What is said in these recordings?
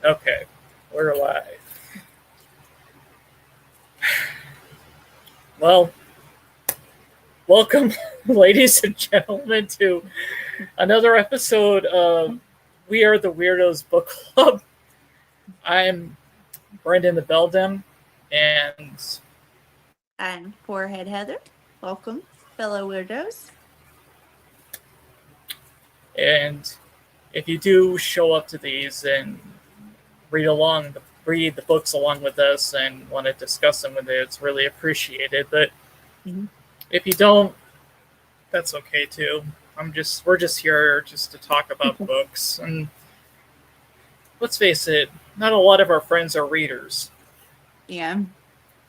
Okay, we're live. Well, welcome, ladies and gentlemen, to another episode of We Are the Weirdos Book Club. I'm Brendan the Beldam, and I'm Horrorhead Heather. Welcome, fellow weirdos. and if you do show up to these and read the books along with us and want to discuss them with it, it's really appreciated. But Mhm. if you don't, that's okay too. We're just here just to talk about books, and let's face it, not a lot of our friends are readers. Yeah.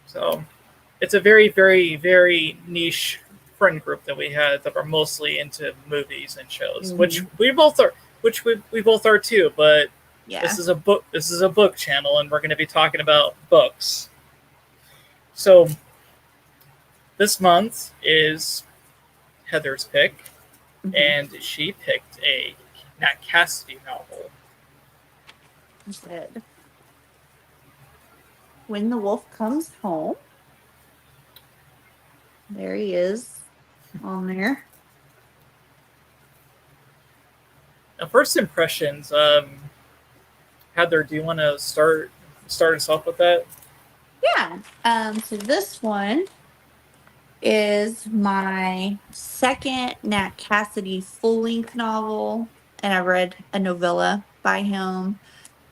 So it's a very, very, very niche friend group that we had that are mostly into movies and shows, which hmm we both are, which we both are too. But Yeah. this is a book channel, and we're going to be talking about books. So this month is Heather's pick, hmm and she picked a Nat Cassidy novel. Said, when the wolf comes home, there he is on there. Now, first impressions, Heather, do you want to start us off with that? Yeah. So this one is my second Nat Cassidy full length novel, and I read a novella by him,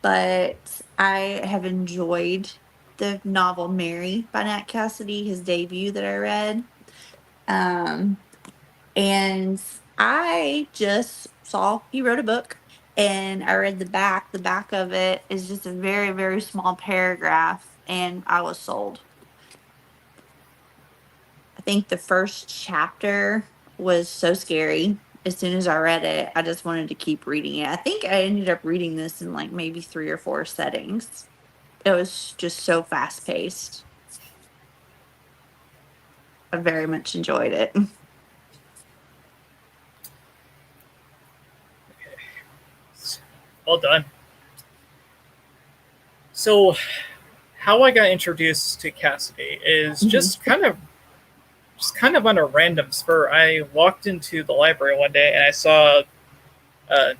but I have enjoyed the novel Mary by Nat Cassidy, his debut that I read. Um, and I just saw he wrote a book and I read the back. The back of it is just a very, very small paragraph, and I was sold. I think the first chapter was so scary. As soon as I read it, I just wanted to keep reading it. I think I ended up reading this in like maybe three or four settings. It was just so fast paced. I very much enjoyed it. Well done. So, how I got introduced to Cassidy is Mhm. just kind of on a random spur. I walked into the library one day and I saw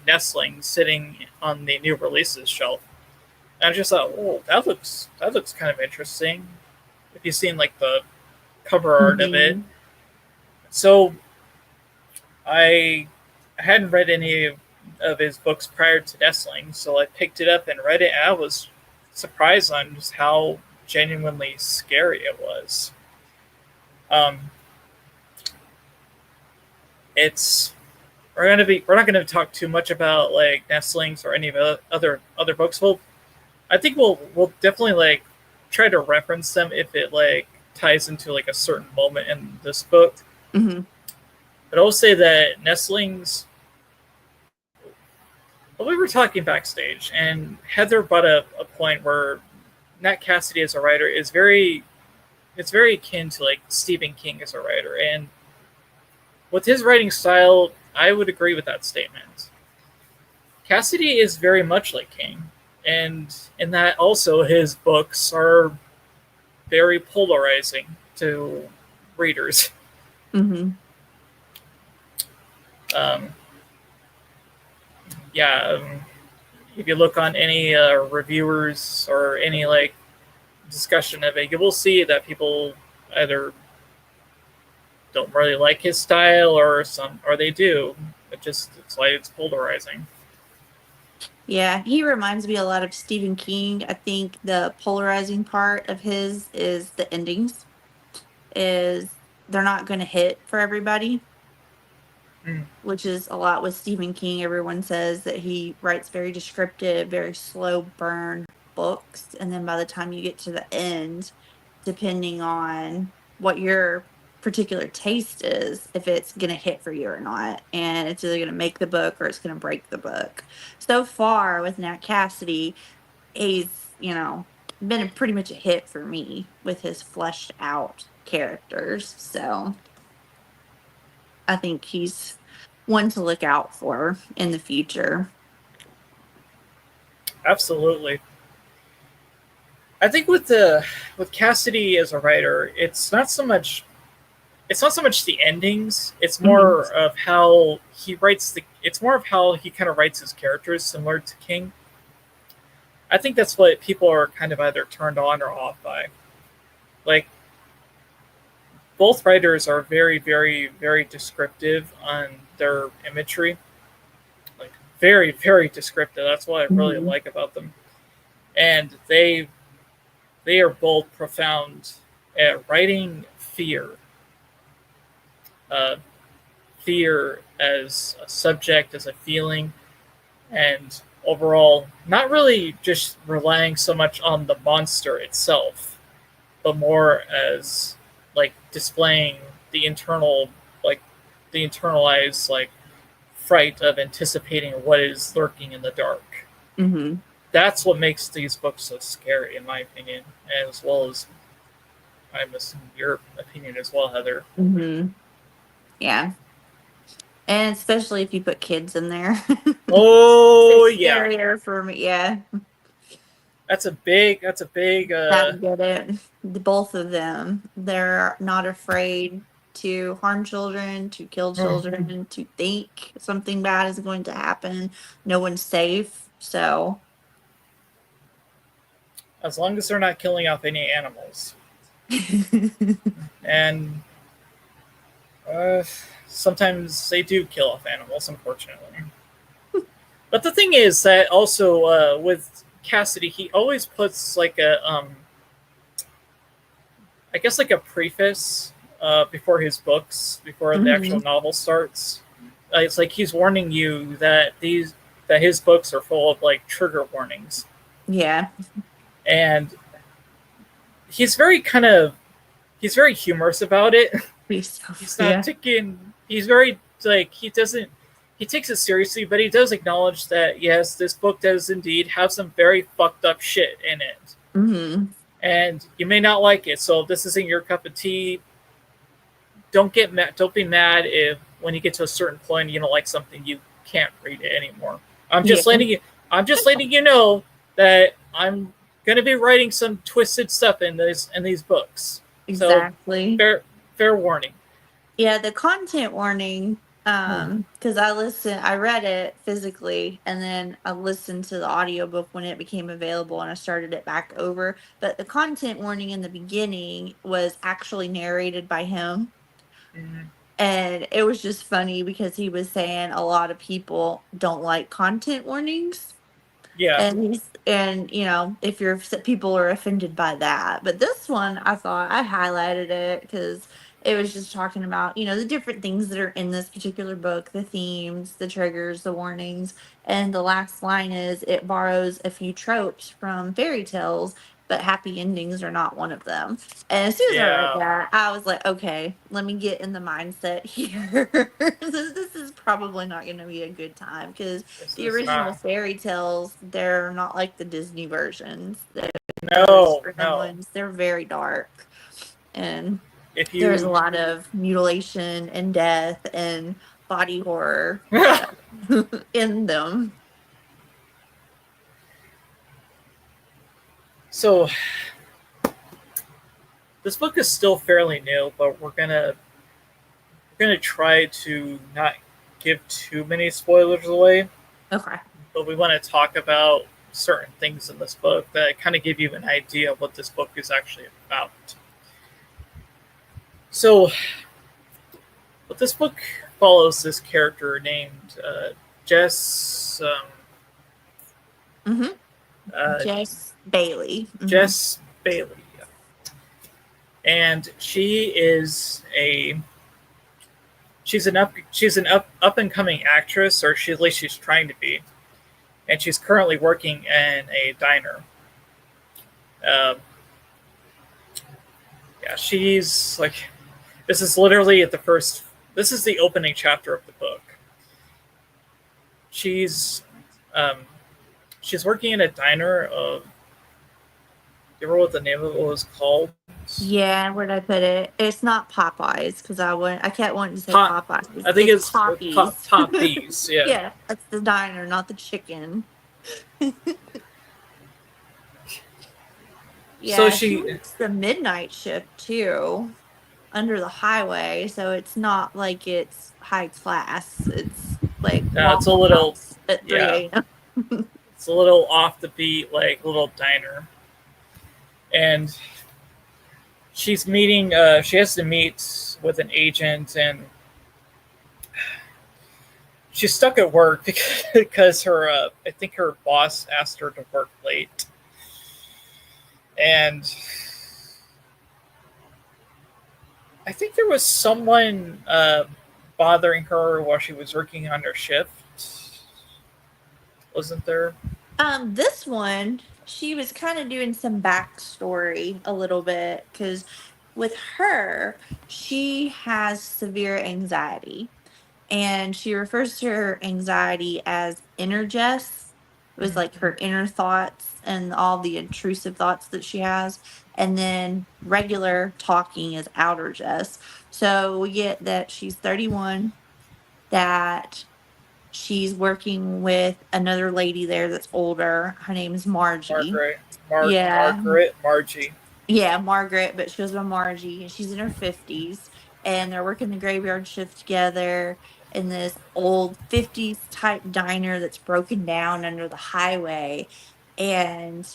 Nestling sitting on the new releases shelf. And I just thought, oh, that looks kind of interesting. If you've seen like the cover art of it, Mhm. so I hadn't read any of his books prior to Nestling, so I picked it up and read it. And I was surprised on just how genuinely scary it was. Um, it's we're not gonna talk too much about like nestlings or any of the other books. I think we'll definitely like try to reference them if it like ties into like a certain moment in this book. Mhm. But I'll say that nestlings. Well, we were talking backstage, and Heather brought up a point where Nat Cassidy as a writer is it's very akin to like Stephen King as a writer, and with his writing style, I would agree with that statement. Cassidy is very much like King, and in that also his books are very polarizing to readers. Mhm. Um, yeah, if you look on any reviewers or any like discussion of it, you will see that people either don't really like his style or they do. It's like it's polarizing. Yeah, he reminds me a lot of Stephen King. I think the polarizing part of his is the endings. Is they're not going to hit for everybody, Mm. which is a lot with Stephen King. Everyone says that he writes very descriptive, very slow burn books, and then by the time you get to the end, depending on what your particular taste is, if it's going to hit for you or not, and it's either going to make the book or it's going to break the book. So far with Nat Cassidy, he's, been pretty much a hit for me with his fleshed out characters. So I think he's one to look out for in the future. Absolutely. I think with Cassidy as a writer, it's not so much the endings. It's Mhm. more of how he writes the. It's more of how he kind of writes his characters, similar to King. I think that's what people are kind of either turned on or off by. Like both writers are very, very, very descriptive on their imagery. Like very, very descriptive. That's what I really Mhm. like about them. And they are both profound at writing fear. Uh, fear as a subject, as a feeling, and overall, not really just relying so much on the monster itself, but more as like displaying the internal, like the internalized, like fright of anticipating what is lurking in the dark. Mhm. That's what makes these books so scary, in my opinion, as well as I'm assuming your opinion as well, Heather. Mhm. Yeah. And especially if you put kids in there. Oh It's yeah, scarier for me. Yeah. that's a big I get it. The both of them. They're not afraid to harm children, to kill children, to think something bad is going to happen. No one's safe. So as long as they're not killing off any animals. And uh, sometimes they do kill off animals, unfortunately. But the thing is that also with Cassidy, he always puts like I guess like a preface before his books, before the actual Mhm. novel starts. It's like he's warning you that his books are full of like trigger warnings, Yeah. and he's very kind of he's very humorous about it. He's not Yeah. taking. He's very like he doesn't. He takes it seriously, but he does acknowledge that yes, this book does indeed have some very fucked up shit in it, Mhm. and you may not like it. So if this isn't your cup of tea, don't get mad. Don't be mad if when you get to a certain point you don't like something, you can't read it anymore. I'm Yeah. just letting you. I'm just letting you know that I'm gonna be writing some twisted stuff in these books. So Exactly. fair warning. Yeah, the content warning, because I read it physically and then I listened to the audiobook when it became available and I started it back over. But the content warning in the beginning was actually narrated by him. Mhm. And it was just funny because he was saying a lot of people don't like content warnings. Yeah, And if people are offended by that, but this one I thought I highlighted it because it was just talking about the different things that are in this particular book, the themes, the triggers, the warnings, and the last line is it borrows a few tropes from fairy tales, but happy endings are not one of them. And as soon as I read yeah. that, I was like, okay, let me get in the mindset here. This is probably not going to be a good time because This the is original not. fairy tales, they're not like the Disney versions. Those No, Grimm no. ones, they're very dark. And If there's a you, lot of mutilation and death and body horror in them. so this book is still fairly new, but we're gonna try to not give too many spoilers away. Okay. But we want to talk about certain things in this book that kind of give you an idea of what this book is actually about. So, what this book follows this character named Jess. Mm-hmm. Uh, Jess Bailey. Mm-hmm. Jess Bailey, and she's an up and coming actress, or at least she's trying to be, and she's currently working in a diner. Um, yeah, she's like this is literally at the first. This is the opening chapter of the book. She's um, she's working in a diner. You remember what the name of it was called? Yeah, where'd I put it? It's not Popeyes because I kept wanting to say Pot. Popeyes. I think It's it's Poppies. Pop Bees. Yeah. Yeah, that's the diner, not the chicken. So Yeah, she she, works the midnight shift too, under the highway, so it's not like it's high class. It's like it's a Waffle little, House at yeah, 3 a.m. it's a little off the beat, like little diner, and she's meeting. She has to meet with an agent, and she's stuck at work because her, I think her boss asked her to work late, and I think there was someone bothering her while she was working on her shift. Wasn't there? This one, she was kind of doing some backstory a little bit because with her, she has severe anxiety. And she refers to her anxiety as inner Jess. It was like her inner thoughts and all the intrusive thoughts that she has. And then regular talking is outer Jess. So we get that she's 31, that she's working with another lady there that's older. Her name is Margie. Margaret, Yeah. Margaret, Margie. Yeah, Margaret, but she goes by Margie, and she's in her 50s, and they're working the graveyard shift together in this old 50s type diner that's broken down under the highway. And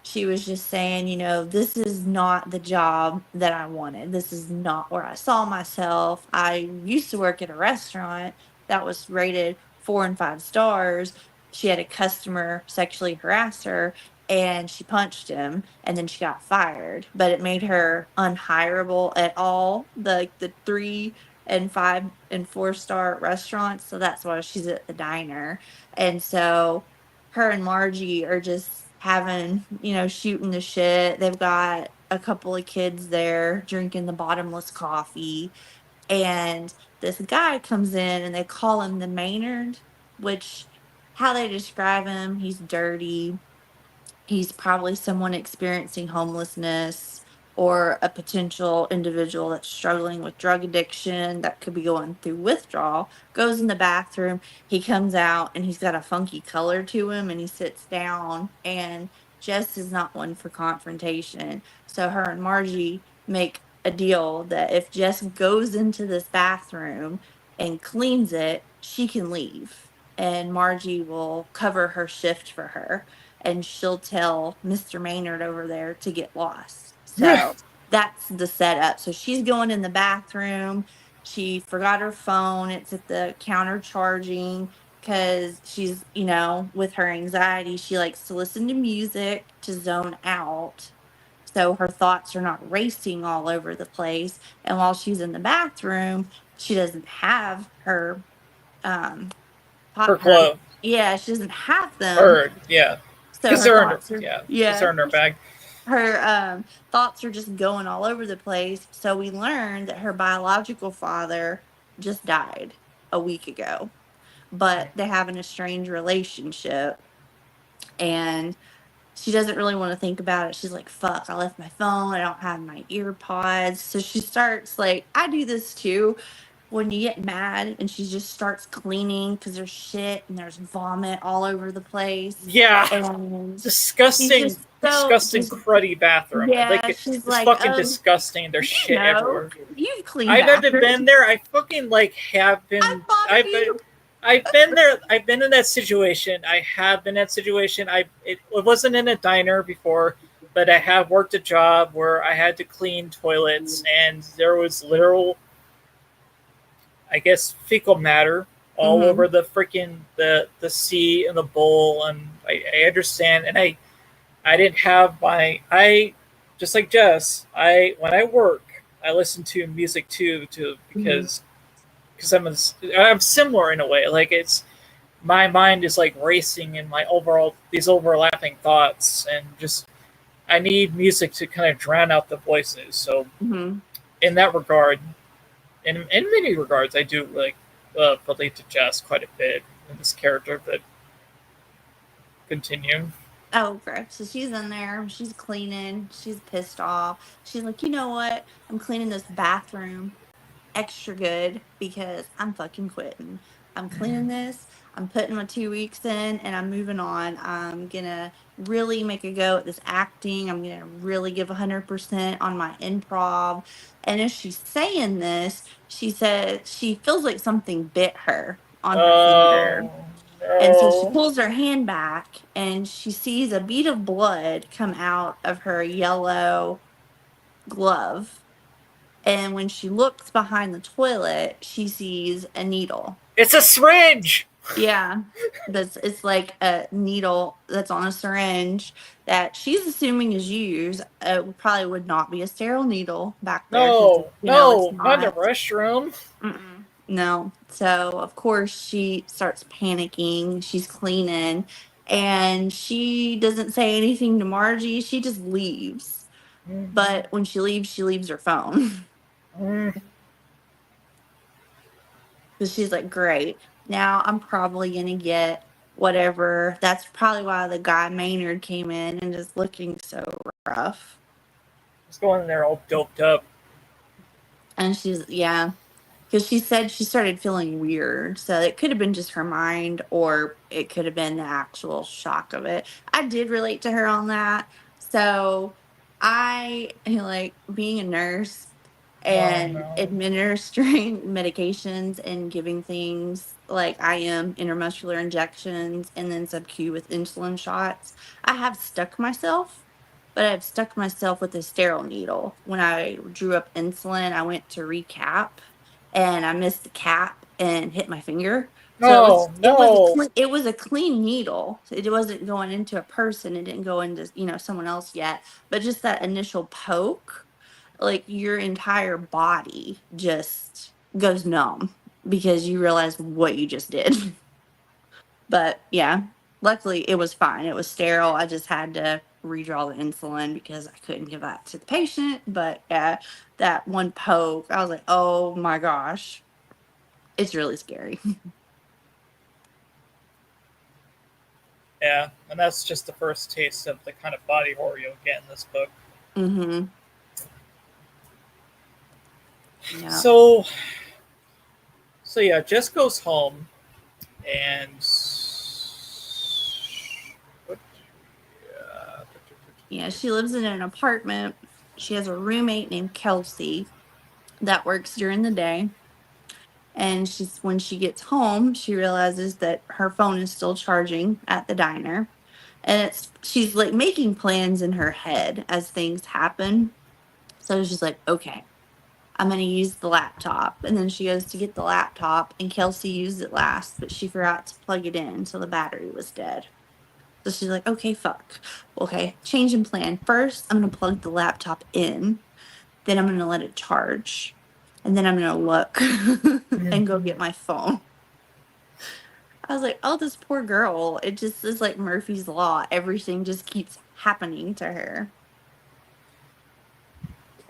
she was just saying, this is not the job that I wanted. This is not where I saw myself. I used to work at a restaurant that was rated 4 and 5 stars. She had a customer sexually harass her and she punched him and then she got fired, but it made her unhireable at all, the 3 and 5 and 4 star restaurants. So that's why she's at the diner. And so her and Margie are just having, shooting the shit. They've got a couple of kids there drinking the bottomless coffee, and this guy comes in and they call him the Maynard, which how they describe him, he's dirty. He's probably someone experiencing homelessness or a potential individual that's struggling with drug addiction that could be going through withdrawal. Goes in the bathroom, he comes out and he's got a funky color to him and he sits down, and Jess is not one for confrontation. So her and Margie make a deal that if Jess goes into this bathroom and cleans it, she can leave. And Margie will cover her shift for her, and she'll tell Mr. Maynard over there to get lost. So that's the setup. So she's going in the bathroom. She forgot her phone. It's at the counter charging because she's, with her anxiety, she likes to listen to music to zone out. So her thoughts are not racing all over the place. And while she's in the bathroom, she doesn't have her um Her her glove, yeah, she doesn't have them. or yeah, So because her they're in her, thoughts are, yeah, because yeah, they're in her bag. her thoughts are just going all over the place. So we learned that her biological father just died a week ago, but they have an estranged relationship, and she doesn't really want to think about it. She's like, fuck, I left my phone. I don't have my ear pods. So she starts like, I do this too. When you get mad and she just starts cleaning because there's shit and there's vomit all over the place. Yeah, And she's disgusting, just so disgusting, just, cruddy bathroom. yeah, Like she's it's like, fucking disgusting. There's you shit know, everywhere. you've cleaned I've never bathrooms. been there. I fucking like have I been. thought of you. I've been there. I've been in that situation. I have been in that situation. It wasn't in a diner before, but I have worked a job where I had to clean toilets, and there was literal, I guess, fecal matter all Mm-hmm. over the freaking the sea and the bowl. And I understand, and I didn't have I just like Jess. I when I work, I listen to music too Mm-hmm. because I'm similar in a way. Like it's my mind is like racing in my overall these overlapping thoughts, and just I need music to kind of drown out the voices. So Mm-hmm. in that regard, in many regards, I do like relate to Jess quite a bit in this character. But continue. Oh, okay. So she's in there. She's cleaning. She's pissed off. She's like, you know what? I'm cleaning this bathroom extra good because I'm fucking quitting. I'm cleaning this. I'm putting my 2 weeks in and I'm moving on. I'm going to really make a go at this acting. I'm going to really give 100% on my improv. And as she's saying this, she said she feels like something bit her on her finger. Oh And so she no. pulls her hand back and she sees a bead of blood come out of her yellow glove. And when she looks behind the toilet, she sees a needle. It's a syringe. Yeah. It's like a needle that's on a syringe that she's assuming is used. It probably would not be a sterile needle back there because No, it's no, not in the not. restroom. Mm-mm. No. So of course she starts panicking. She's cleaning, and she doesn't say anything to Margie. She just leaves. But when she leaves her phone. Mm. Because she's like, great. Now I'm probably gonna get whatever. That's probably why the guy Maynard came in and is looking so rough. Just going in there all doped up. And she's, yeah, because she said she started feeling weird. So it could have been just her mind, or it could have been the actual shock of it. I did relate to her on that. So like being a nurse Oh and no. administering medications and giving things like IM intramuscular injections and then sub-Q with insulin shots. I have stuck myself, but I've stuck myself with a sterile needle. When I drew up insulin, I went to recap and I missed the cap and hit my finger. So No, no. it was a clean needle. It wasn't going into a person. It didn't go into someone else yet. But just that initial poke, like your entire body just goes numb because you realize what you just did. But yeah, luckily it was fine. It was sterile. I just had to redraw the insulin because I couldn't give that to the patient. But yeah, that one poke, I was like, oh my gosh, it's really scary. Yeah, and that's just the first taste of the kind of body horror you'll get in this book. Mm-hmm. Yeah. So, so yeah, Jess goes home, and what? Yeah. She lives in an apartment. She has a roommate named Kelsey that works during the day. And when she gets home, she realizes that her phone is still charging at the diner. And she's like making plans in her head as things happen. So she's like, okay, I'm going to use the laptop. And then she goes to get the laptop, and Kelsey used it last, but she forgot to plug it in. So the battery was dead. So she's like, okay, fuck. Okay, change in plan. First, I'm going to plug the laptop in. Then I'm going to let it charge. And then I'm going to look and go get my phone. I was like, oh, this poor girl. It just is like Murphy's Law. Everything just keeps happening to her.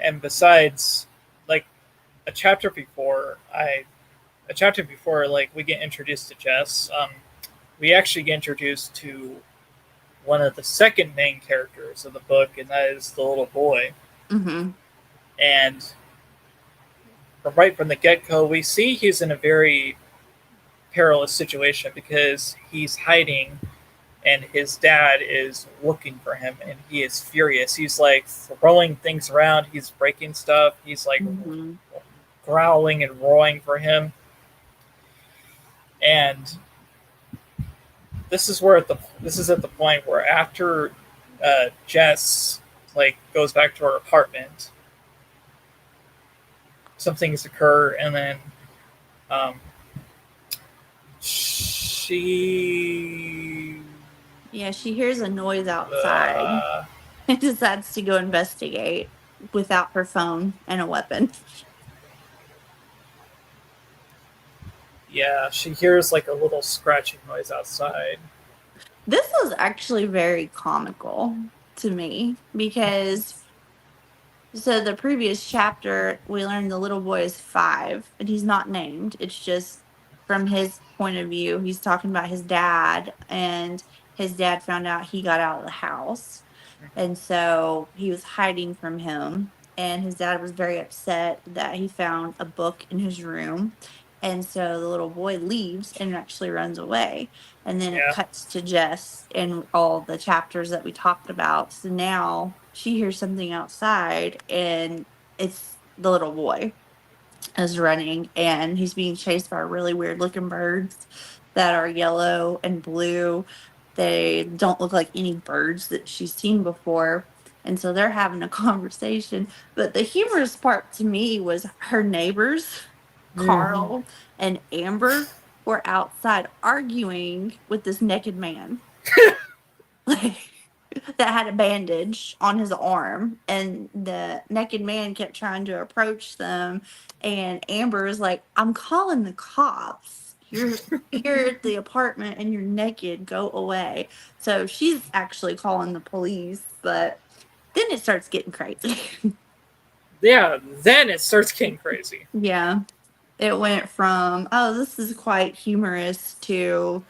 And besides, like a chapter before, like we get introduced to Jess. We actually get introduced to one of the second main characters of the book, and that is the little boy. Mm-hmm. And right from the get go, we see he's in a very perilous situation because he's hiding and his dad is looking for him and he is furious. He's like throwing things around, he's breaking stuff, he's like Mm-hmm. growling and roaring for him. And this is at the point where after Jess like goes back to her apartment, some things occur, and then um, she Yeah, she hears a noise outside uh, and decides to go investigate without her phone and a weapon. yeah, she hears like a little scratching noise outside. This was actually very comical to me because so the previous chapter we learned the little boy is 5 and he's not named. It's just from his point of view. He's talking about his dad, and his dad found out he got out of the house. And so he was hiding from him. And his dad was very upset that he found a book in his room. And so the little boy leaves and actually runs away. And then it Yeah. cuts to Jess in all the chapters that we talked about. So now she hears something outside, and it's the little boy is running, and he's being chased by really weird looking birds that are yellow and blue. They don't look like any birds that she's seen before. And so they're having a conversation. But the humorous part to me was her neighbors, Mm-hmm. Carl and Amber, were outside arguing with this naked man. Like, that had a bandage on his arm, and the naked man kept trying to approach them, and Amber is like, I'm calling the cops. You're here at the apartment and you're naked, go away. So she's actually calling the police, but then it starts getting crazy. Yeah, then it starts getting crazy. Yeah, it went from, oh, this is quite humorous, to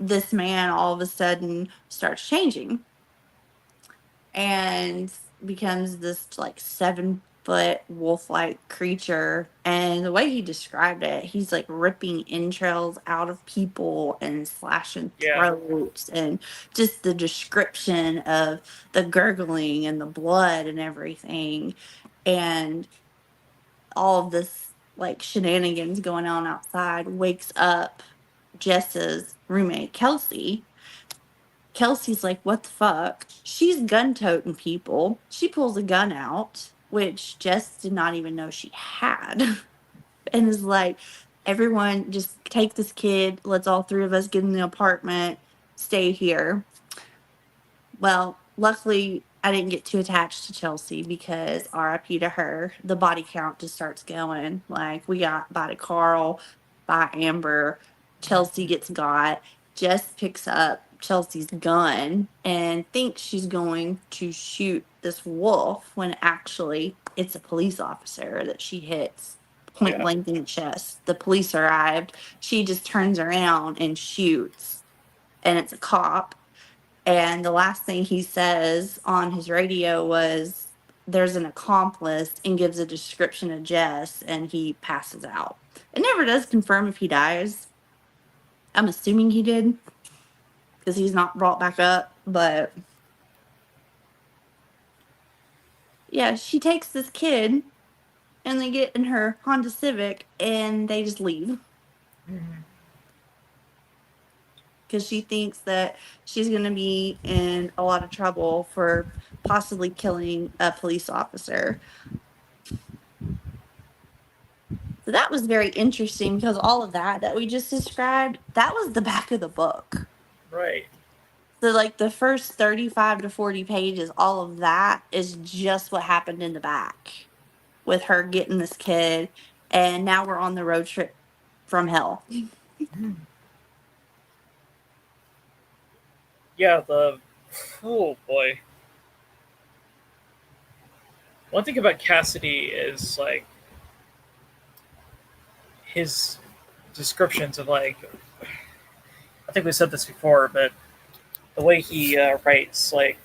this man all of a sudden starts changing and becomes this like 7-foot wolf-like creature. And the way he described it, he's like ripping entrails out of people and slashing Yeah. throats, and just the description of the gurgling and the blood and everything, and all of this like shenanigans going on outside wakes up Jess's roommate Kelsey. Kelsey's like, what the fuck? She's gun toting people. She pulls a gun out, which Jess did not even know she had, and is like, everyone just take this kid. Let's all three of us get in the apartment, stay here. Well, luckily, I didn't get too attached to Chelsea, because RIP to her, the body count just starts going. Like, we got by Carl, by Amber, Chelsea gets got. Jess picks up Chelsea's gun and thinks she's going to shoot this wolf, when actually it's a police officer that she hits point Yeah. blank in the chest. The police arrived. She just turns around and shoots, and it's a cop. And the last thing he says on his radio was, there's an accomplice, and gives a description of Jess, and he passes out. It never does confirm if he dies. I'm assuming he did, because he's not brought back up. But yeah, she takes this kid, and they get in her Honda Civic, and they just leave, Mm-hmm. because she thinks that she's going to be in a lot of trouble for possibly killing a police officer. So that was very interesting, because all of that we just described, that was the back of the book. Right. So like the first 35 to 40 pages, all of that is just what happened in the back with her getting this kid. And now we're on the road trip from hell. Yeah, oh boy. One thing about Cassidy is like his descriptions of like, I think we said this before, but the way he writes like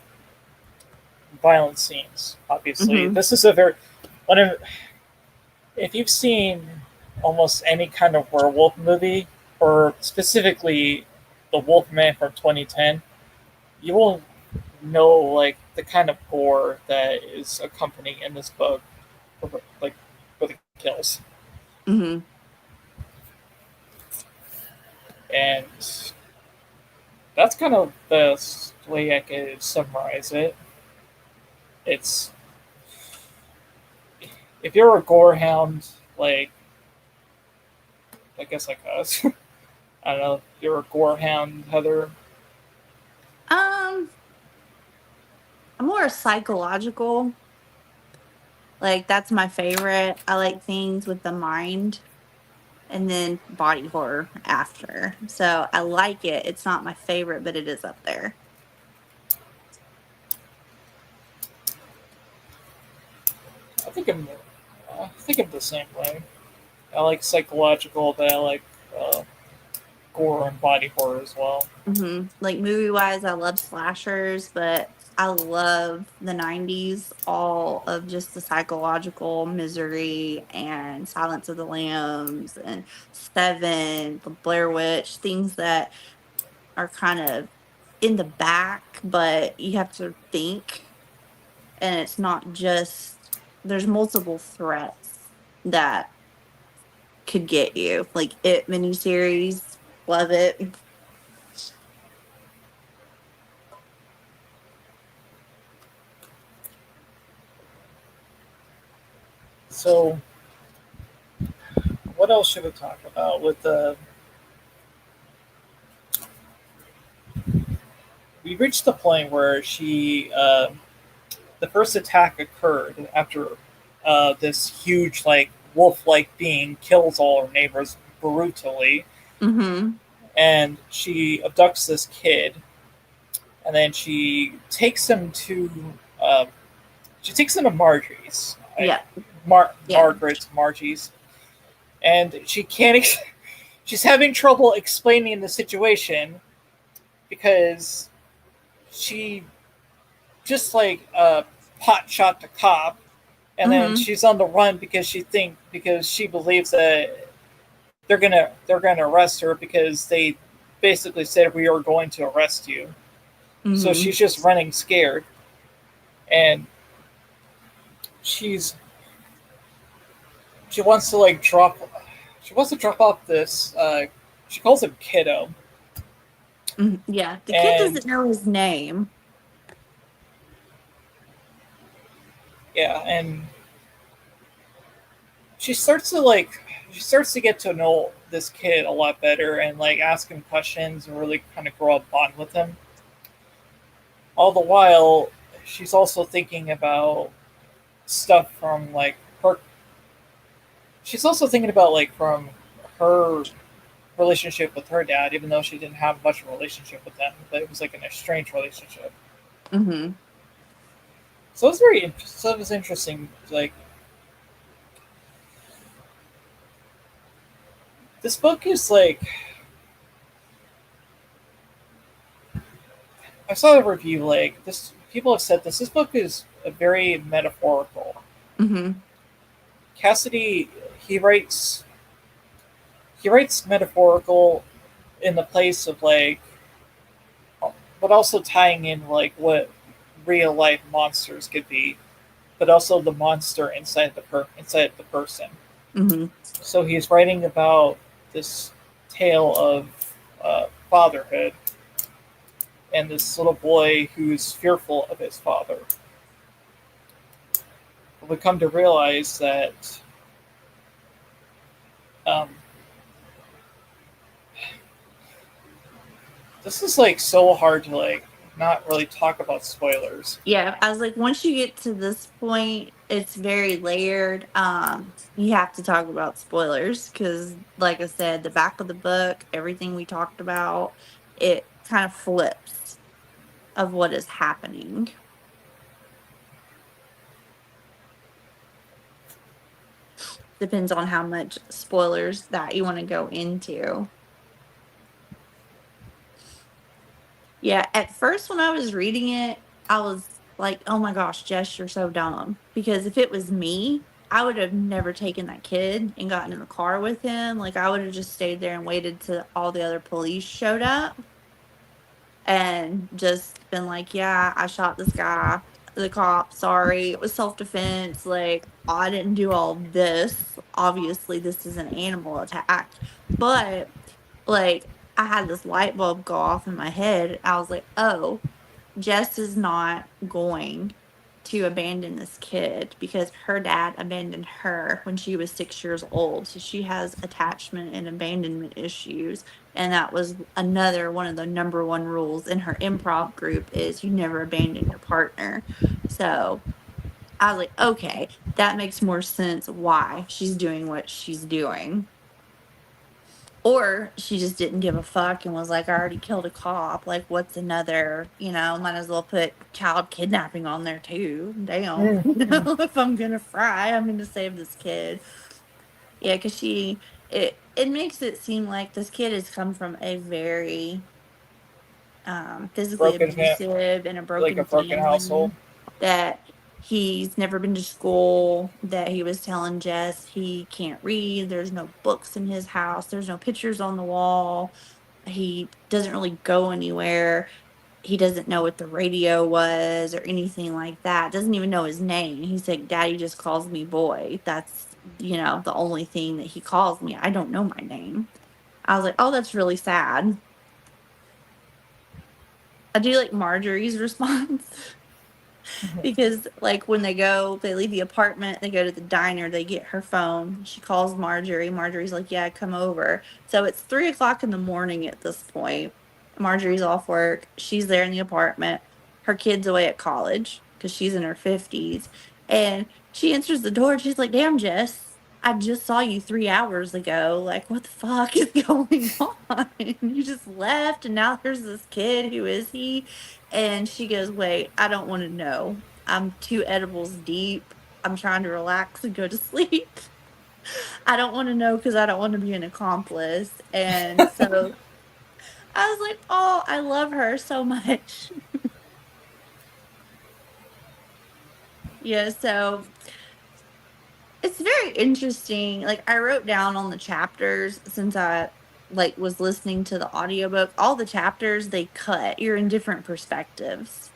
violent scenes. Obviously, Mm-hmm. this is a very one of, if you've seen almost any kind of werewolf movie, or specifically the Wolfman from 2010, you will know like the kind of gore that is accompanying in this book, like for the kills. Mm-hmm. And that's kind of the best way I could summarize it. It's, if you're a gorehound, like I guess like us, I don't know, if you're a gorehound, Heather. I'm more psychological. Like, that's my favorite. I like things with the mind, and then body horror after. So I like it. It's not my favorite, but it is up there. I think I'm, I think I'm the same way. I like psychological, but I like gore and body horror as well. Like, movie wise, I love slashers, but I love the 90s, all of just the psychological misery and Silence of the Lambs and Seven, the Blair Witch, things that are kind of in the back, but you have to think, and it's not just, there's multiple threats that could get you. Like It miniseries, love it. So, what else should we talk about with the? We reached the point where the first attack occurred after this huge like wolf-like being kills all her neighbors brutally, Mm-hmm. and she abducts this kid, and then uh, she takes him to Marjorie's, Yeah. Yeah. Margie's, and she can't. She's having trouble explaining the situation because she just like pot shot the cop, and then Mm-hmm. she's on the run because she believes that they're gonna arrest her because they basically said we are going to arrest you. So Mm-hmm. she's just running scared, and she's she wants to like drop she wants to drop off this. She calls him kiddo, Yeah. The kid and doesn't know his name. yeah, and she starts to like she starts to get to know this kid a lot better and like ask him questions and really kind of grow a bond with him. All the while, she's also thinking about stuff from like her. She's also thinking about like from her relationship with her dad, even though she didn't have much of a relationship with them, but it was like an estranged relationship. Mm-hmm. So it was interesting. Like this book is like I saw a review like this. People have said this. This book is a very metaphorical. Mm-hmm. Cassidy he writes he writes metaphorical in the place of like, but also tying in like what real life monsters could be, but also the monster inside the person. Mm-hmm. So he's writing about this tale of fatherhood and this little boy who's fearful of his father. But we come to realize that um, this is like so hard to like not really talk about spoilers. Yeah, I was like, once you get to this point, it's very layered. You have to talk about spoilers because, like I said, the back of the book, everything we talked about, it kind of flips of what is happening. Depends on how much spoilers that you want to go into. Yeah, at first when I was reading it, I was like, "Oh my gosh, Jess, you're so dumb." Because if it was me, I would have never taken that kid and gotten in the car with him. Like I would have just stayed there and waited till all the other police showed up and just been like, "Yeah, I shot this guy. The cop, sorry. It was self-defense. Like I didn't do all this. Obviously, this is an animal attack." But like I had this light bulb go off in my head. I was like, "Oh, Jess is not going to abandon this kid because her dad abandoned her when she was 6 years old. So she has attachment and abandonment issues. And that was another one of the number one rules in her improv group is you never abandon your partner." So I was like, okay, that makes more sense why she's doing what she's doing. Or she just didn't give a fuck and was like, I already killed a cop. Like, what's another, might as well put child kidnapping on there too. Damn. Mm-hmm. If I'm gonna fry, I'm gonna save this kid. Yeah, because it makes it seem like this kid has come from a very physically Broken abusive in a like a broken broken household. family, that he's never been to school, that he was telling Jess he can't read, there's no books in his house, there's no pictures on the wall, he doesn't really go anywhere, he doesn't know what the radio was or anything like that, doesn't even know his name. He's like, Daddy just calls me boy. That's, the only thing that he calls me. I don't know my name. I was like, oh, that's really sad. I do like Marjorie's response. Because like when they leave the apartment, they go to the diner, they get her phone. She calls Marjorie. Marjorie's like, yeah, come over. So it's 3 o'clock in the morning at this point. Marjorie's off work. She's there in the apartment. Her kid's away at college because she's in her 50s. And she answers the door and she's like, damn, Jess, I just saw you 3 hours ago. Like, what the fuck is going on? You just left and now there's this kid. Who is he? And she goes, wait, I don't want to know. I'm 2 edibles deep. I'm trying to relax and go to sleep. I don't want to know because I don't want to be an accomplice. And so I was like, oh, I love her so much. Yeah, so it's very interesting. Like I wrote down on the chapters since I like was listening to the audiobook, all the chapters they cut, you're in different perspectives.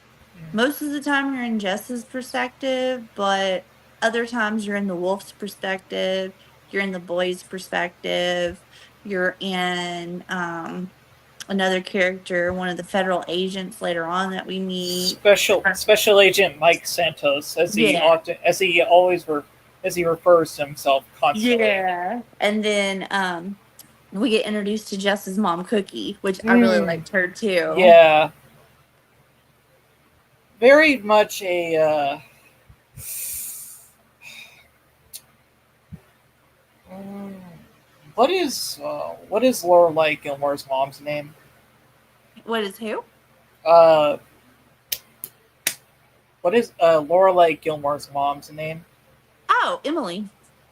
Most of the time you're in Jess's perspective, but other times you're in the wolf's perspective, you're in the boy's perspective, you're in another character, one of the federal agents later on that we meet. Special Agent Mike Santos, Yeah. as he refers to himself constantly. Yeah. And then we get introduced to Jess's mom, Cookie, which I really Mm, liked her too. yeah, very much a. Mm, what is Lorelai Gilmore's mom's name? What is who? Uh, what is Lorelai Gilmore's mom's name? Oh, Emily.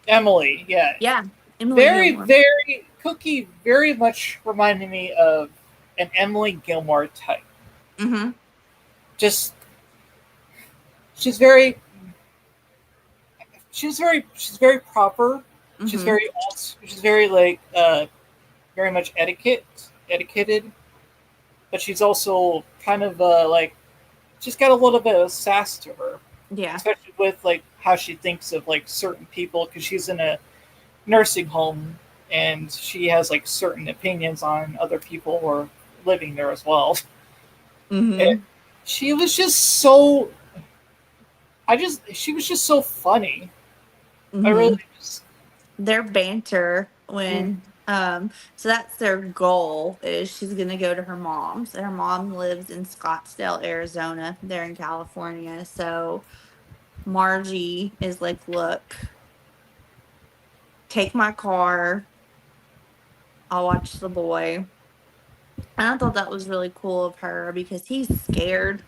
Emily. Yeah, Yeah, Emily very Gilmore. very Cookie. Very much reminded me of an Emily Gilmore type. Mm-hmm. Just she's very she's very proper. Mm-hmm. She's very like very much etiquetted, but she's also kind of like she's got a little bit of sass to her, Yeah. especially with like how she thinks of like certain people because she's in a nursing home and she has like certain opinions on other people who are living there as well. And Mm-hmm. she was just so she was just so funny. I really Mm-hmm. just Their banter mm, when so that's their goal is she's gonna go to her mom's. And her mom lives in Scottsdale, Arizona. They're in California. So Margie is like, look, take my car. I'll watch the boy. And I thought that was really cool of her because he's scared.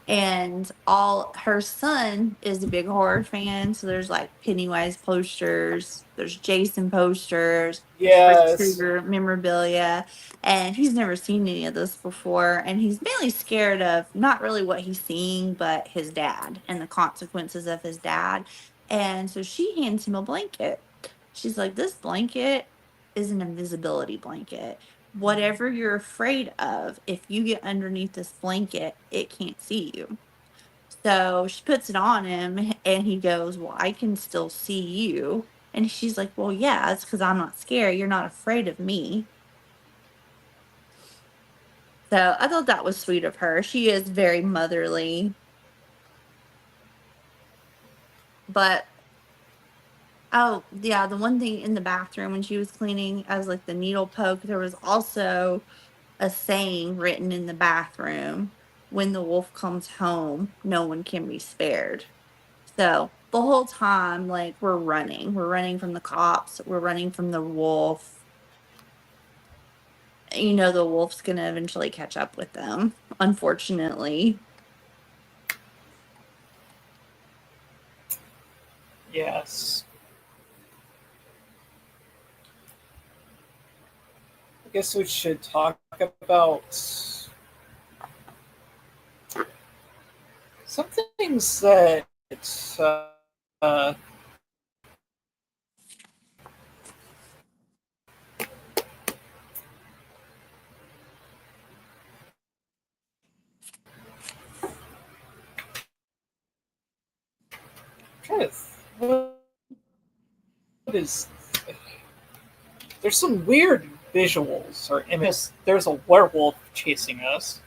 And all her son is a big horror fan. So there's like Pennywise posters, there's Jason posters, there's Freddy yes. Krueger memorabilia. And he's never seen any of this before. And he's mainly scared of not really what he's seeing, but his dad and the consequences of his dad. And so she hands him a blanket. She's like, this blanket is an invisibility blanket. Whatever you're afraid of, if you get underneath this blanket, it can't see you. So she puts it on him and he goes, well, I can still see you. And she's like, well, yeah, it's because I'm not scared. You're not afraid of me. So I thought that was sweet of her. She is very motherly. But oh, yeah, the one thing in the bathroom when she was cleaning as like the needle poke, there was also a saying written in the bathroom, when the wolf comes home, no one can be spared. So the whole time, like we're running from the cops, we're running from the wolf. The wolf's gonna eventually catch up with them, unfortunately. Yes. I guess we should talk about some things that what is there's some weird visuals or images. There's a werewolf chasing us,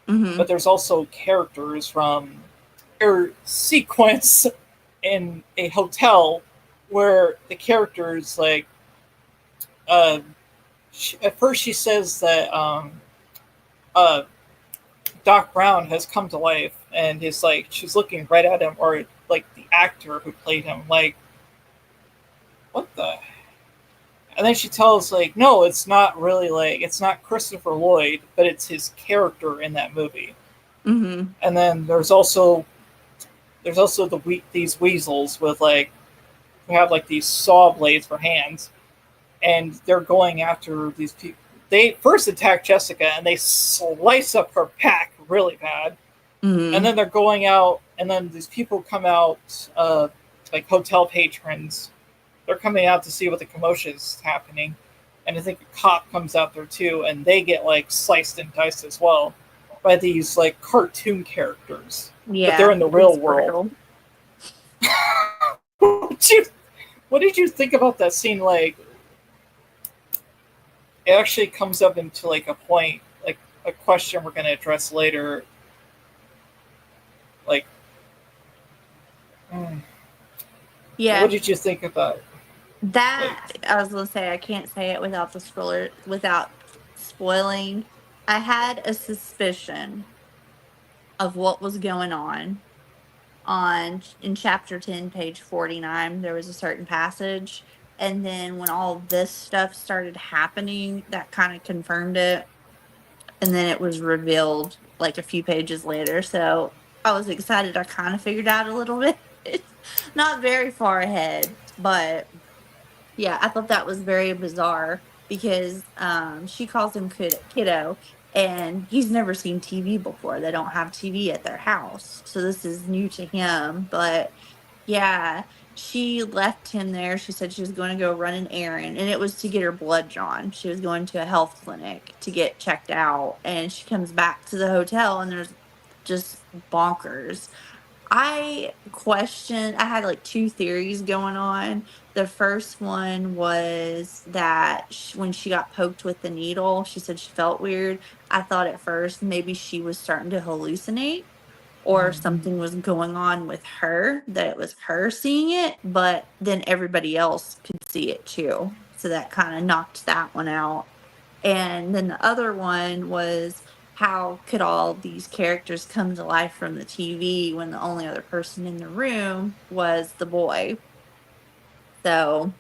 Mm-hmm. but there's also characters from a sequence in a hotel where the characters like uh, at first she says that uh, Doc Brown has come to life and is like she's looking right at him or like the actor who played him like what the and then she tells like no it's not really like it's not Christopher Lloyd but it's his character in that movie. Mm-hmm. And then there's also these weasels with like who have like these saw blades for hands and they're going after these people. They first attack Jessica and they slice up her back really bad. And Mm-hmm. then they're going out, and then these people come out, like hotel patrons. They're coming out to see what the commotion is happening. And I think a cop comes out there too, and they get like sliced and diced as well by these like cartoon characters. But they're Yeah. in the It's real world. brutal. What did you think about that scene? Like, it actually comes up into like a point, like a question we're going to address later. Like, what Yeah. did you think about? Like, That I was gonna say I can't say it without the scroller without spoiling. I had a suspicion of what was going on in chapter 10 page 49 there was a certain passage, and then when all this stuff started happening that kind of confirmed it, and then it was revealed like a few pages later, so I was excited. I kind of figured out a little bit. Not very far ahead, but yeah, I thought that was very bizarre because she calls him kiddo, and he's never seen TV before. They don't have TV at their house, so this is new to him. But yeah, she left him there. She said she was going to go run an errand, and it was to get her blood drawn. She was going to a health clinic to get checked out, and she comes back to the hotel, and there's just bonkers. I had like two theories going on. The first one was that when she got poked with the needle, she said she felt weird. I thought at first maybe she was starting to hallucinate or something was going on with her, that it was her seeing it, but then everybody else could see it too. So that kind of knocked that one out. And then the other one was how could all these characters come to life from the TV when the only other person in the room was the boy? So,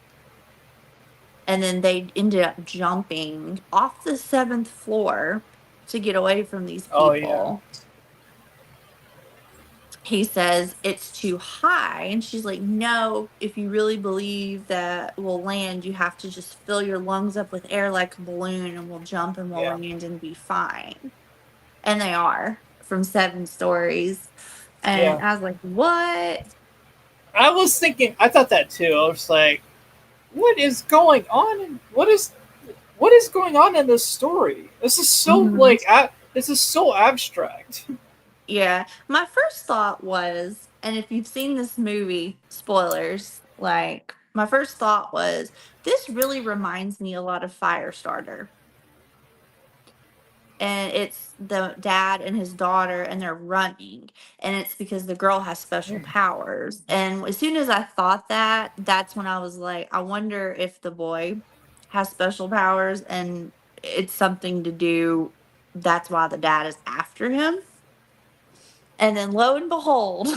and then they ended up jumping off the seventh floor to get away from these oh yeah, people. He says it's too high. And she's like, no, if you really believe that we'll land, you have to just fill your lungs up with air like a balloon and we'll jump and we'll yeah, land and be fine. And they are from 7 stories. And yeah. I was like, what? I was thinking. I thought that too. I was like, what is going on? What is going on in this story? This is so Mhm. like this is so abstract. Yeah. My first thought was, and if you've seen this movie, spoilers, like, my first thought was, this really reminds me a lot of Firestarter. And it's the dad and his daughter and they're running, and it's because the girl has special powers. And as soon as I thought that, that's when I was like, I wonder if the boy has special powers and it's something to do, that's why the dad is after him. And then lo and behold,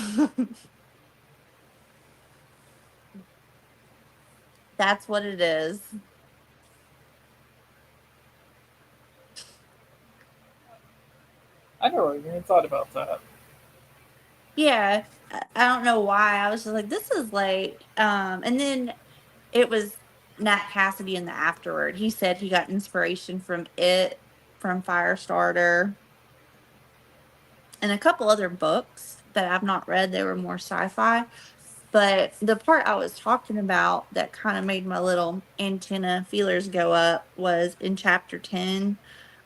that's what it is. I never even thought about that. Yeah, I don't know why. I was just like, this is like, and then it was Nat Cassidy in the afterword. He said he got inspiration from it, from Firestarter, and a couple other books. that I've not read. They were more sci-fi. But the part I was talking about that kind of made my little antenna feelers go up was in chapter 10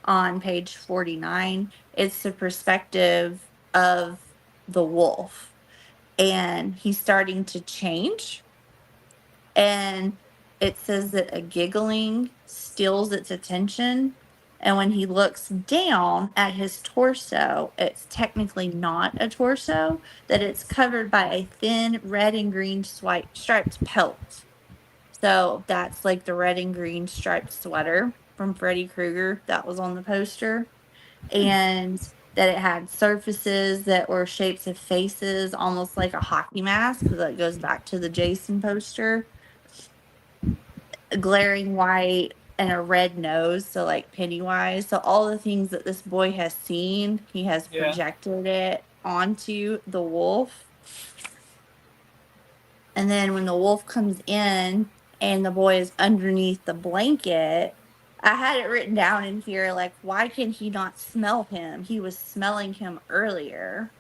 on page 49. It's the perspective of the wolf, and he's starting to change. And it says that a giggling steals its attention. And when he looks down at his torso, it's technically not a torso, that it's covered by a thin red and green striped pelt. So that's like the red and green striped sweater from Freddy Krueger that was on the poster. And that it had surfaces that were shapes of faces, almost like a hockey mask, because that goes back to the Jason poster. A glaring white and a red nose, so like Pennywise. So all the things that this boy has seen, he has Yeah. projected it onto the wolf. And then when the wolf comes in and the boy is underneath the blanket, I had it written down in here like, why can he not smell him? He was smelling him earlier.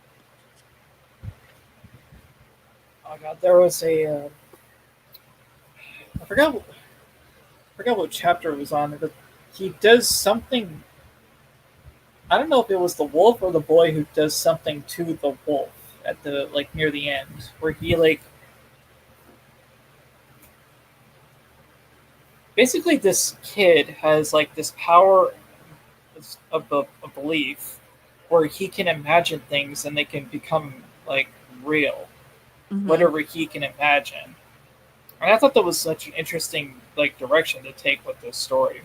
Oh god, there was I forgot what chapter it was on, but he does something. I don't know if it was the wolf or the boy who does something to the wolf at the like near the end, where he like basically this kid has like this power of a belief where he can imagine things and they can become like real, Mm-hmm. whatever he can imagine. And I thought that was such an interesting like direction to take with this story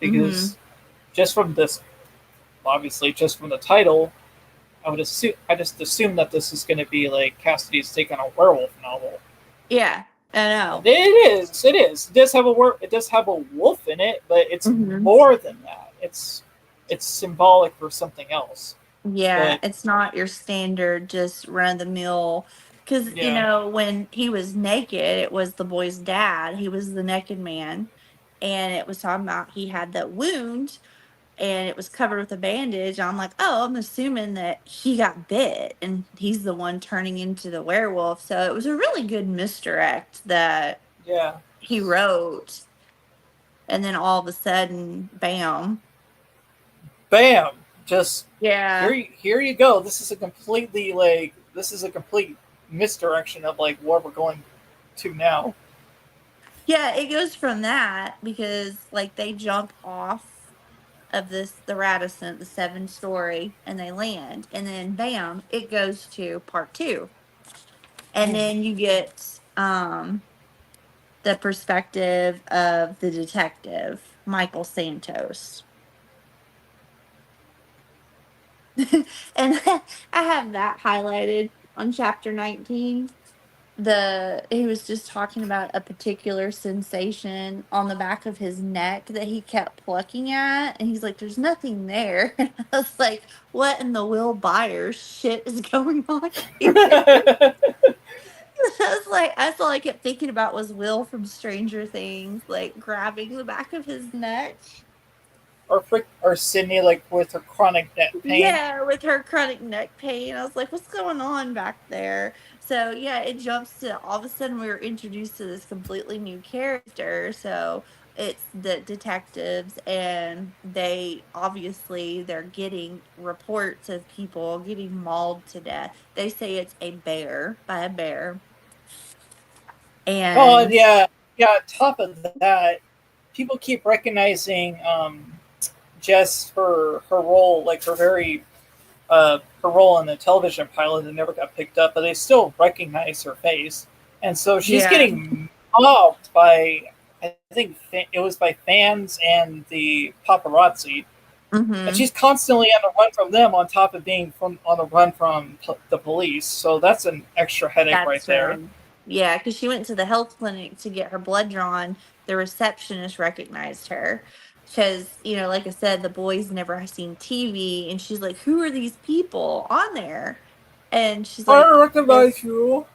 Mm-hmm. because just from this, obviously, just from the title, I just assume that this is going to be like Cassidy's take on a werewolf novel. Yeah, I know. And it is. It is. It does have it does have a wolf in it, but it's Mm-hmm. more than that. It's symbolic for something else. Yeah, But it's not your standard just run of the mill. Because, yeah, when he was naked, it was the boy's dad. He was the naked man. And it was talking about he had that wound and it was covered with a bandage. I'm like, oh, I'm assuming that he got bit and he's the one turning into the werewolf. So it was a really good misdirect that yeah, he wrote. And then all of a sudden, bam. bam! Just Yeah. here you go. This is a complete misdirection of like where we're going to now. Yeah, it goes from that because like they jump off of the Radisson, the 7 story, and they land, and then bam, it goes to part 2. And then you get the perspective of the detective, Michael Santos. And I have that highlighted on chapter 19. He was just talking about a particular sensation on the back of his neck that he kept plucking at, and he's like, there's nothing there. And I was like, what in the Will Byers shit is going on here? I was like, that's all I kept thinking about was Will from Stranger Things, like grabbing the back of his neck. or Sydney like with her chronic neck pain. Yeah, with her chronic neck pain. I was like, what's going on back there? So, yeah, it jumps to all of a sudden we were introduced to this completely new character. So, it's the detectives, and they're getting reports of people getting mauled to death. They say it's a bear by a bear. Oh And yeah, yeah. On top of that, people keep recognizing Jess for her role, like her role in the television pilot that never got picked up, but they still recognize her face, and so she's yeah. getting mobbed by I think it was by fans and the paparazzi, and Mm-hmm. she's constantly on the run from them, on top of being on the run from the police. So that's an extra headache right That's there. right. Yeah, because she went to the health clinic to get her blood drawn. The receptionist recognized her because, like I said, the boys never seen TV, and she's like, "Who are these people on there?" And she's I like, recognize "This." you.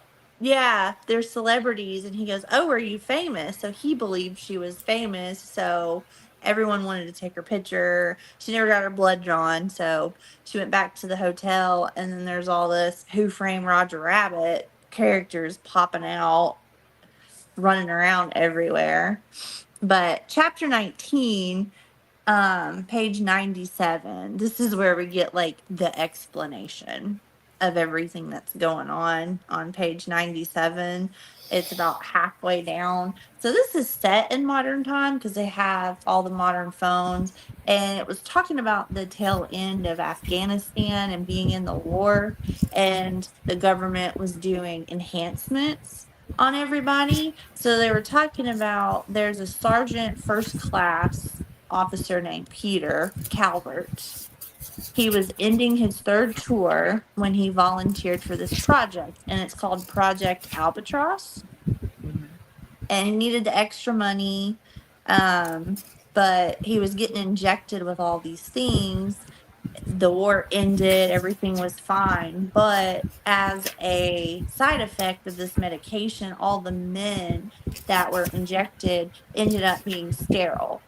Yeah, they're celebrities. And he goes, "Oh, are you famous?" So he believed she was famous. So everyone wanted to take her picture. She never got her blood drawn. So she went back to the hotel. And then there's all this Who Framed Roger Rabbit characters popping out, running around everywhere. But chapter 19, page 97, this is where we get like the explanation of everything that's going on page 97. It's about halfway down. So this is set in modern time because they have all the modern phones, and it was talking about the tail end of Afghanistan and being in the war, and the government was doing enhancements on everybody. So they were talking about there's a sergeant first class officer named Peter Calvert. He was ending his third tour when he volunteered for this project, and it's called Project Albatross. And he needed the extra money, but he was getting injected with all these things. The war ended, everything was fine. But as a side effect of this medication, all the men that were injected ended up being sterile.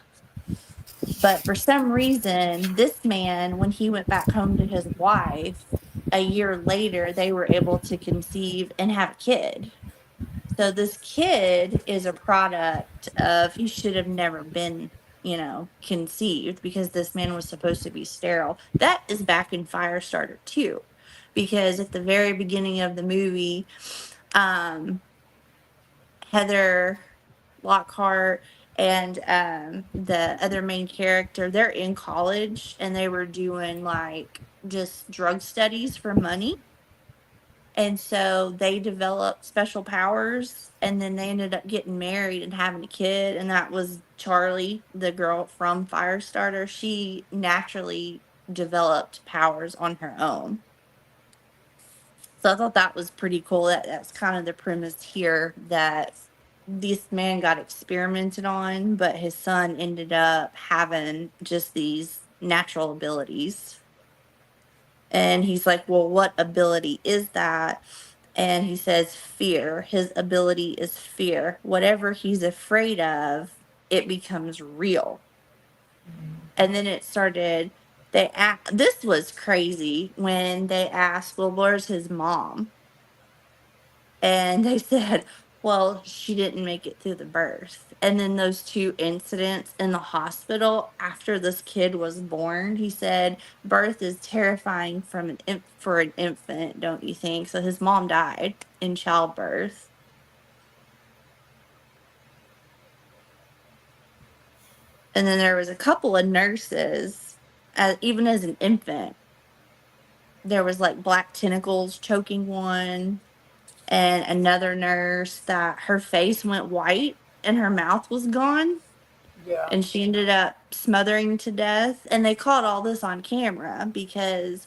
But for some reason, this man, when he went back home to his wife, a year later, they were able to conceive and have a kid. So this kid is a product of he should have never been, conceived because this man was supposed to be sterile. That is back in Firestarter too, because at the very beginning of the movie, um, Heather Lockhart and the other main character, they're in college and they were doing like just drug studies for money. And so they developed special powers, and then they ended up getting married and having a kid. And that was Charlie, the girl from Firestarter. She naturally developed powers on her own. So I thought that was pretty cool. That's kind of the premise here, that this man got experimented on, but his son ended up having just these natural abilities. And he's like, "Well, what ability is that?" And he says, "Fear. His ability is fear. Whatever he's afraid of, it becomes real." And then it started, this was crazy when they asked, "Well, where's his mom?" And they said, "Well, she didn't make it through the birth." And then those two incidents in the hospital after this kid was born, he said, "Birth is terrifying for an infant, don't you think?" So his mom died in childbirth. And then there was a couple of nurses, even as an infant, there was like black tentacles choking one, and another nurse that her face went white and her mouth was gone, Yeah. and she ended up smothering to death. And they caught all this on camera because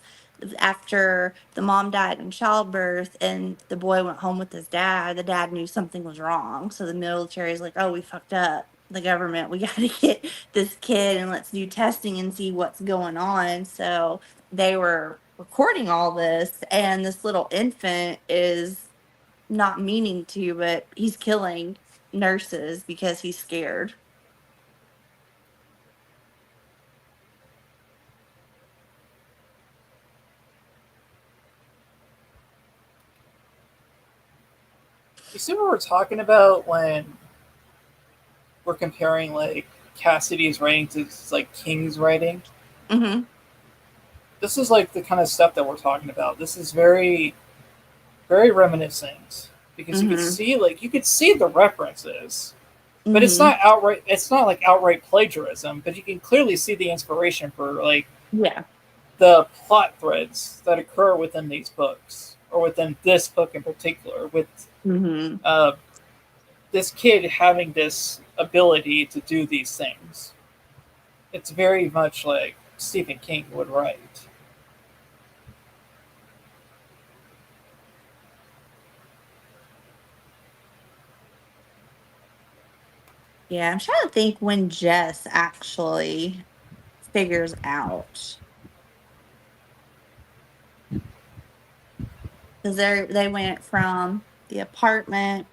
after the mom died in childbirth and the boy went home with his dad, the dad knew something was wrong. So the military is like, "Oh, we fucked up. The government, we got to get this kid and let's do testing and see what's going on." So they were recording all this, and this little infant is not meaning to, but he's killing nurses because he's scared. You see what we're talking about when we're comparing like Cassidy's writing to like King's writing? Mm-hmm. This is like the kind of stuff that we're talking about. This is very, very reminiscent because Mm-hmm. you could see the references, but it's Mm-hmm. not outright. It's not like outright plagiarism, but you can clearly see the inspiration for like Yeah. the plot threads that occur within these books or within this book in particular. With Mm-hmm. uh, this kid having this ability to do these things, it's very much like Stephen King would write. Yeah, I'm trying to think when Jess actually figures out, because they went from the apartment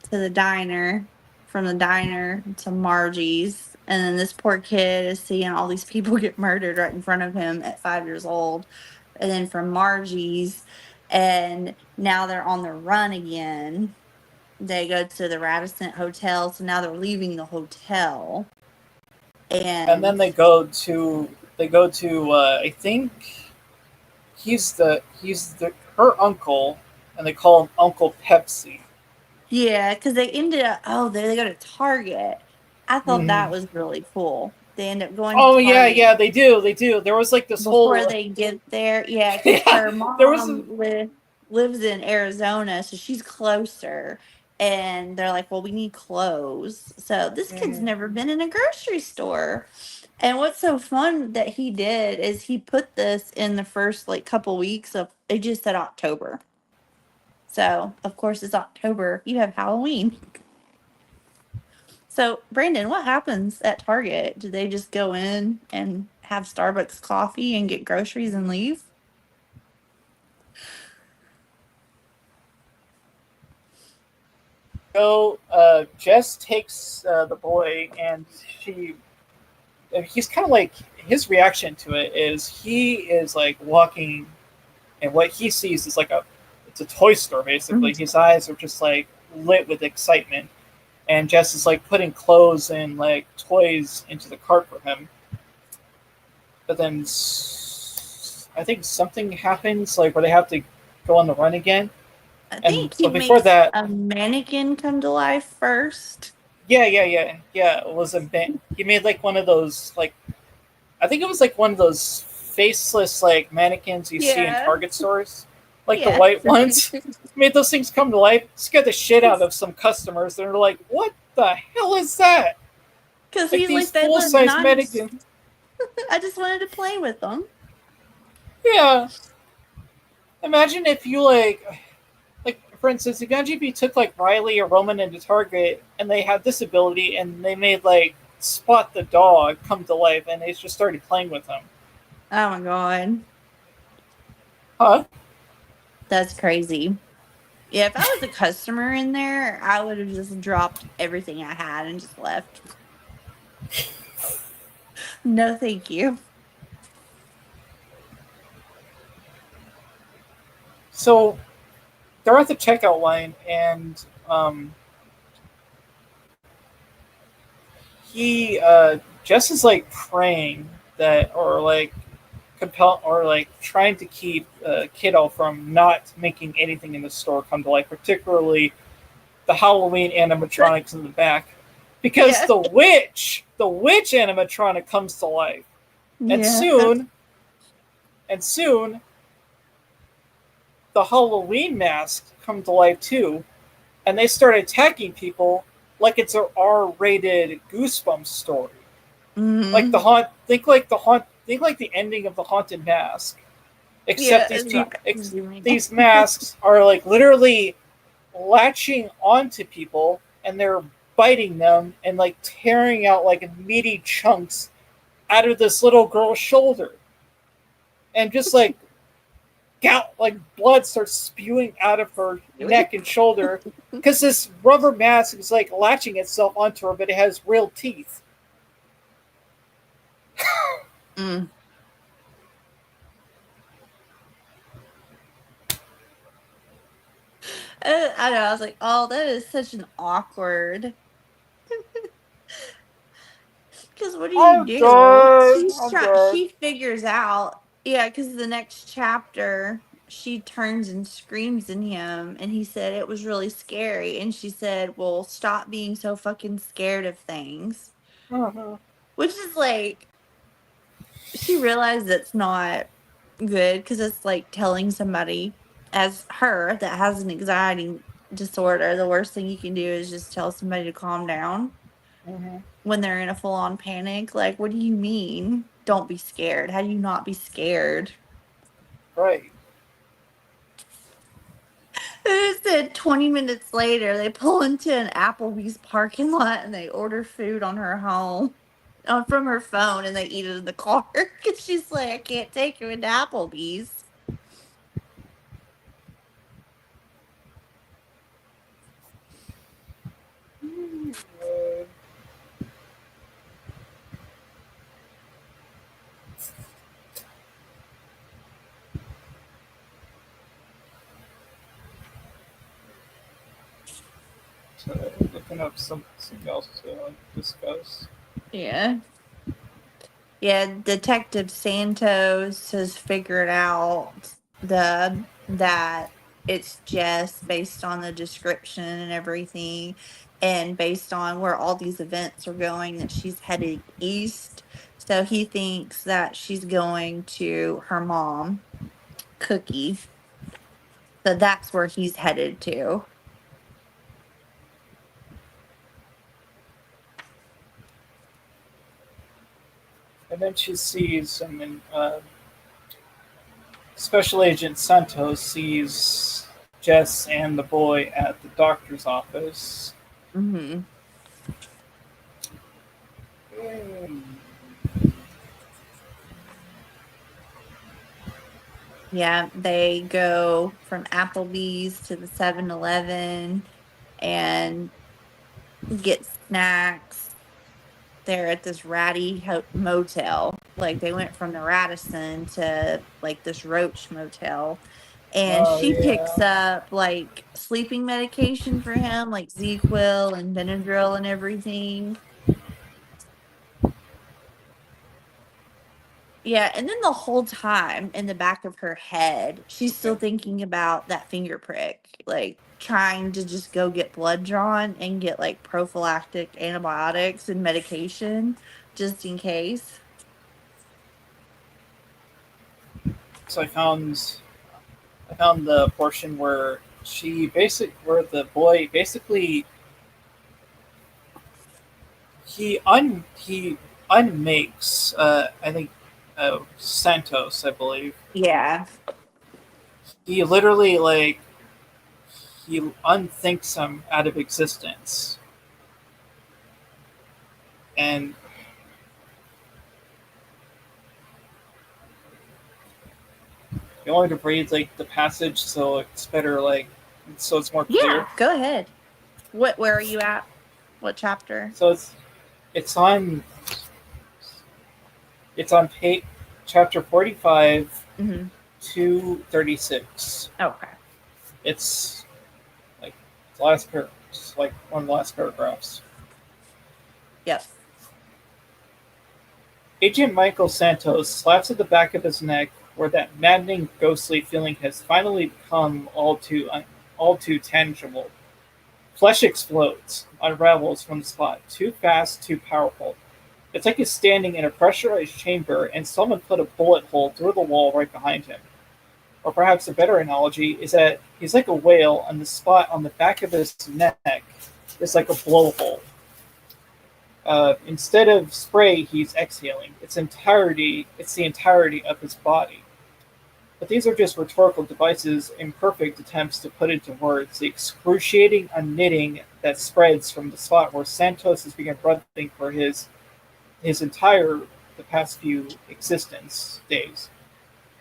to the diner, from the diner to Margie's, and then this poor kid is seeing all these people get murdered right in front of him at 5 years old, and then from Margie's, and now they're on the run again. They go to the Radisson Hotel, so now they're leaving the hotel, And and then they go to I think he's the her uncle, and they call him Uncle Pepsi. yeah, because they ended up, oh, they go to Target. I thought that Hmm. was really cool. They end up going to Oh yeah, Target yeah, they do. There was like this before whole they get there. Yeah, because yeah, her there was mom lives in Arizona, so she's closer. And they're like, well, we need clothes. So this kid's mhm. never been in a grocery store. And what's so fun that he did is he put this in the first like couple weeks of, it just said October. So of course it's October. You have Halloween. So Brandon, what happens at Target? Do they just go in and have Starbucks coffee and get groceries and leave? So Jess takes the boy, and he's kind of like, his reaction to it is he is like walking, and what he sees is like it's a toy store basically. Mhm. His eyes are just like lit with excitement, and Jess is like putting clothes and like toys into the cart for him. But then I think something happens, like where they have to go on the run again. I And think he but before makes that, a mannequin come to life first. yeah, it was he made like one of those, like, I think it was like one of those faceless like mannequins you see in Yeah. Target stores, like the Yeah. white ones. Made those things come to life, scared the shit out of some customers. They're like, "What the hell is that?" Because Like he's these like, they full look size nice. mannequins. I just wanted to play with them. Yeah. Imagine if you like for instance, imagine if you took like Riley or Roman into Target and they had this ability and they made like Spot the dog come to life and they just started playing with him. Oh my God. Huh? That's crazy. Yeah, if I was a customer in there, I would have just dropped everything I had and just left. No, thank you. So they're at the checkout line, and he Jess is like praying that, or like compel, or like trying to keep Kiddo from not making anything in the store come to life, particularly the Halloween animatronics in the back, because Yeah. the witch animatronic comes to life, and Yeah. soon the Halloween masks come to life too, and they start attacking people like it's an R-rated Goosebumps story. Like Hmm. the haunt, think like the ending of the Haunted Mask. Except Yeah. these people, Doing these masks are like literally latching onto people, and they're biting them and like tearing out like meaty chunks out of this little girl's shoulder, and just like blood starts spewing out of her neck and shoulder because this rubber mask is like latching itself onto her, but it has real teeth. Mm. I know. I was like, oh, that is such an awkward. Because what do you I'm do? dead. I'm dead. She figures out. Yeah, because the next chapter, she turns and screams at him, and he said it was really scary. And she said, well, stop being so fucking scared of things. Mhm. Which is like, she realized it's not good because it's like telling somebody as her that has an anxiety disorder, the worst thing you can do is just tell somebody to calm down Mhm. when they're in a full on panic. Like, what do you mean? Don't be scared. How do you not be scared? Right. It said 20 minutes later, they pull into an Applebee's parking lot and they order food on her home. From her phone, and they eat it in the car because she's like, I can't take you into Applebee's. looking up something else to discuss. Yeah. Yeah, Detective Santos has figured out that it's Jess based on the description and everything, and based on where all these events are going, that she's headed east. So he thinks that she's going to her mom, Cookie. So that's where he's headed to. And then she sees, Special Agent Santos sees Jess and the boy at the doctor's office. Mm-hmm. Yeah, they go from Applebee's to the 7-Eleven and get snacks. They're at this ratty motel. Like they went from the Radisson to like this Roach motel. And Oh she picks yeah. up like sleeping medication for him, like ZQuil and Benadryl and everything. Yeah, and then the whole time in the back of her head, she's still Okay. thinking about that finger prick, like trying to just go get blood drawn and get like prophylactic antibiotics and medication just in case. So I found the portion where where the boy basically he unmakes I think Santos, I believe. Yeah. He literally he unthinks him out of existence. And you want me to read like the passage so it's better so it's more clear. Yeah, go ahead. Where are you at? What chapter? So it's on it's on page chapter 45 Mm-hmm. to 36. Okay. It's like the last it's like one of the last paragraphs. Yep. Agent Michael Santos slaps at the back of his neck where that maddening, ghostly feeling has finally become all too tangible. Flesh explodes, unravels from the spot, too fast, too powerful. It's like he's standing in a pressurized chamber and someone put a bullet hole through the wall right behind him. Or perhaps a better analogy is that he's like a whale, and the spot on the back of his neck is like a blowhole. Instead of spray, he's exhaling. It's the entirety of his body. But these are just rhetorical devices, imperfect attempts to put into words the excruciating unknitting that spreads from the spot where Santos has been running for his entire the past few existence days.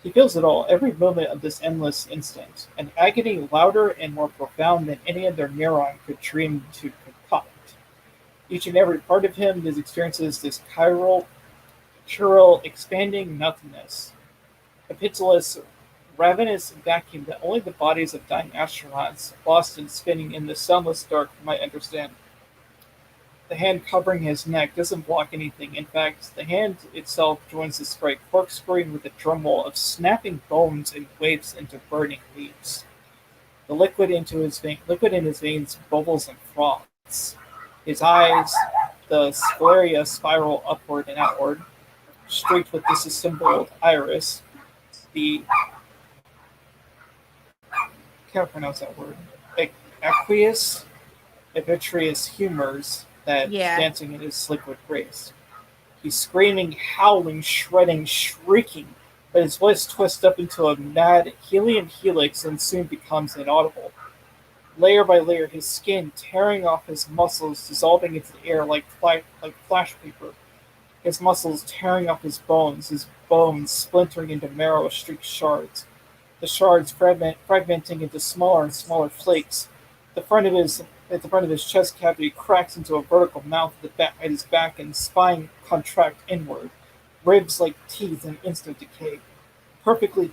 He feels it all, every moment of this endless instant, an agony louder and more profound than any other neuron could dream to concoct. Each and every part of him experiences this chiral, expanding nothingness, a pitiless, ravenous vacuum that only the bodies of dying astronauts, lost and spinning in the sunless dark, might understand. The hand covering his neck doesn't block anything. In fact, the hand itself joins the sprite, corkscrewing with a drumroll of snapping bones and waves into burning leaves. The liquid in his veins bubbles and froths. His eyes, the scleria, spiral upward and outward, streaked with disassembled iris. The can't pronounce that word. Aqueous, vitreous humors that dancing in his liquid grace. He's screaming, howling, shredding, shrieking, but his voice twists up into a mad helium helix and soon becomes inaudible. Layer by layer, his skin tearing off his muscles, dissolving into the air like flash paper. His muscles tearing off his bones splintering into marrow-streaked shards. The shards fragmenting into smaller and smaller flakes. At the front of his chest cavity cracks into a vertical mouth at his back, and spine contract inward. Ribs like teeth in instant decay. Perfectly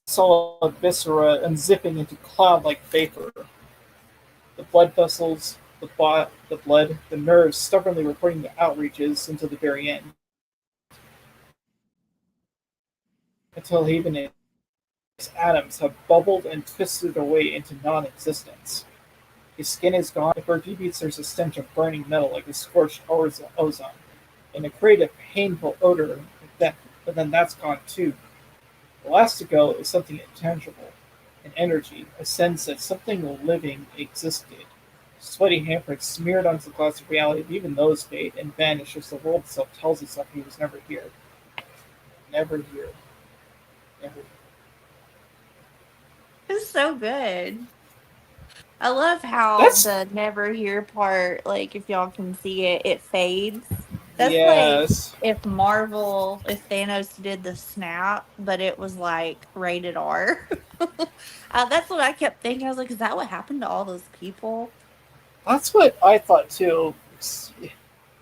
solid viscera unzipping into cloud-like vapor. The blood vessels, the blood, the nerves stubbornly reporting the outreaches until the very end, until even its atoms have bubbled and twisted their way into non-existence. His skin is gone. If Bertie beats, there's a stench of burning metal like a scorched ozone, and a creative, painful odor, but then that's gone too. The last to go is something intangible, an energy, a sense that something living existed. Sweaty handprints smeared onto the glass of reality, but even those fade and vanish as the world itself tells itself he was never here. Never here. Never. It's so good. I love how That's the never here part, like if y'all can see it, it fades. That's like yes. if Thanos did the snap, but it was like rated R. That's what I kept thinking. I was like, is that what happened to all those people? That's what I thought too. It's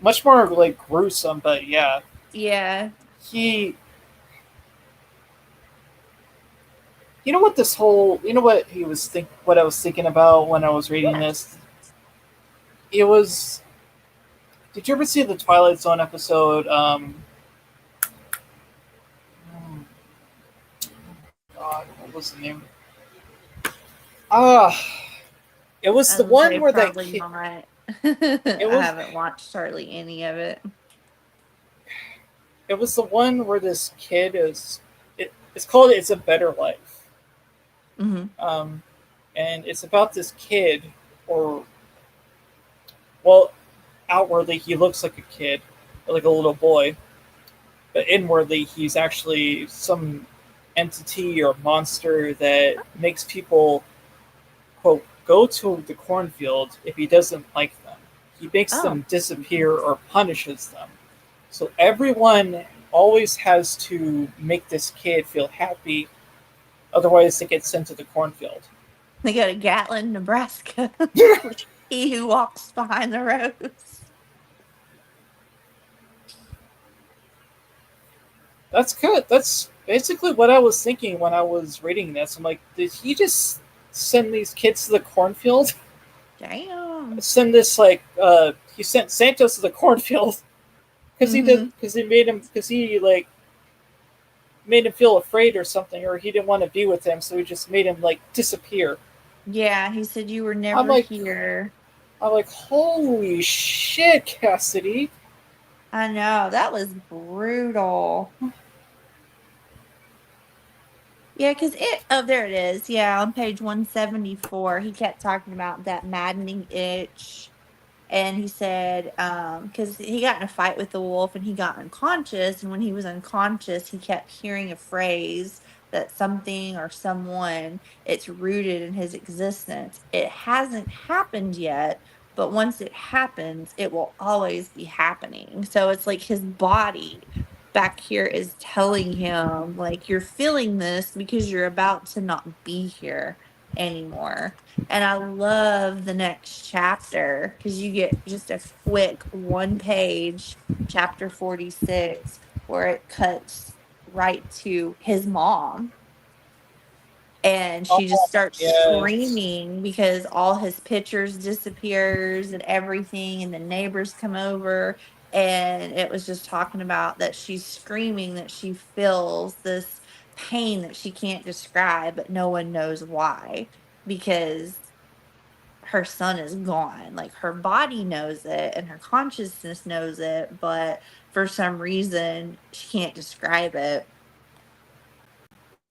much more like gruesome, but yeah, Yeah. he. You know what this whole. You know what he was think. What I was thinking about when I was reading What? this. It was. Did you ever see the Twilight Zone episode? Oh God, what was the name? Ah, it was I the was gonna one say where that probably kid. not. It I was. haven't watched hardly any of it. It was the one where this kid is. It's called "It's a Better Life," Hmm. um, and it's about this kid, or well, outwardly he looks like a kid, like a little boy, but inwardly he's actually some entity or monster that makes people quote go to the cornfield if he doesn't like them. He makes Oh, them disappear or punishes them. So everyone always has to make this kid feel happy, otherwise they get sent to the cornfield. they go to Gatlin, Nebraska. He who walks behind the rose. That's good. That's basically what I was thinking when I was reading this. I'm like, did he just send these kids to the cornfield? Damn. Send this he sent Santos to the cornfield Hmm. because he made him because he like made him feel afraid or something, or he didn't want to be with him, so he just made him like disappear. Yeah, he said you were I'm never like, here. I'm like, holy shit, Cassidy. I know, that was brutal. Yeah, because there it is. Yeah, on page 174, he kept talking about that maddening itch. And he said, because he got in a fight with the wolf and he got unconscious. And when he was unconscious, he kept hearing a phrase that something or someone, it's rooted in his existence. It hasn't happened yet, but once it happens, it will always be happening. So it's like his body back here is telling him, like, you're feeling this because you're about to not be here anymore. And I love the next chapter because you get just a quick one page, chapter 46, where it cuts right to his mom. And Oh she just starts yes. screaming because all his pictures disappears and everything, and the neighbors come over. And it was just talking about that she's screaming that she feels this pain that she can't describe, but no one knows why because her son is gone. Like her body knows it and her consciousness knows it, but for some reason she can't describe it.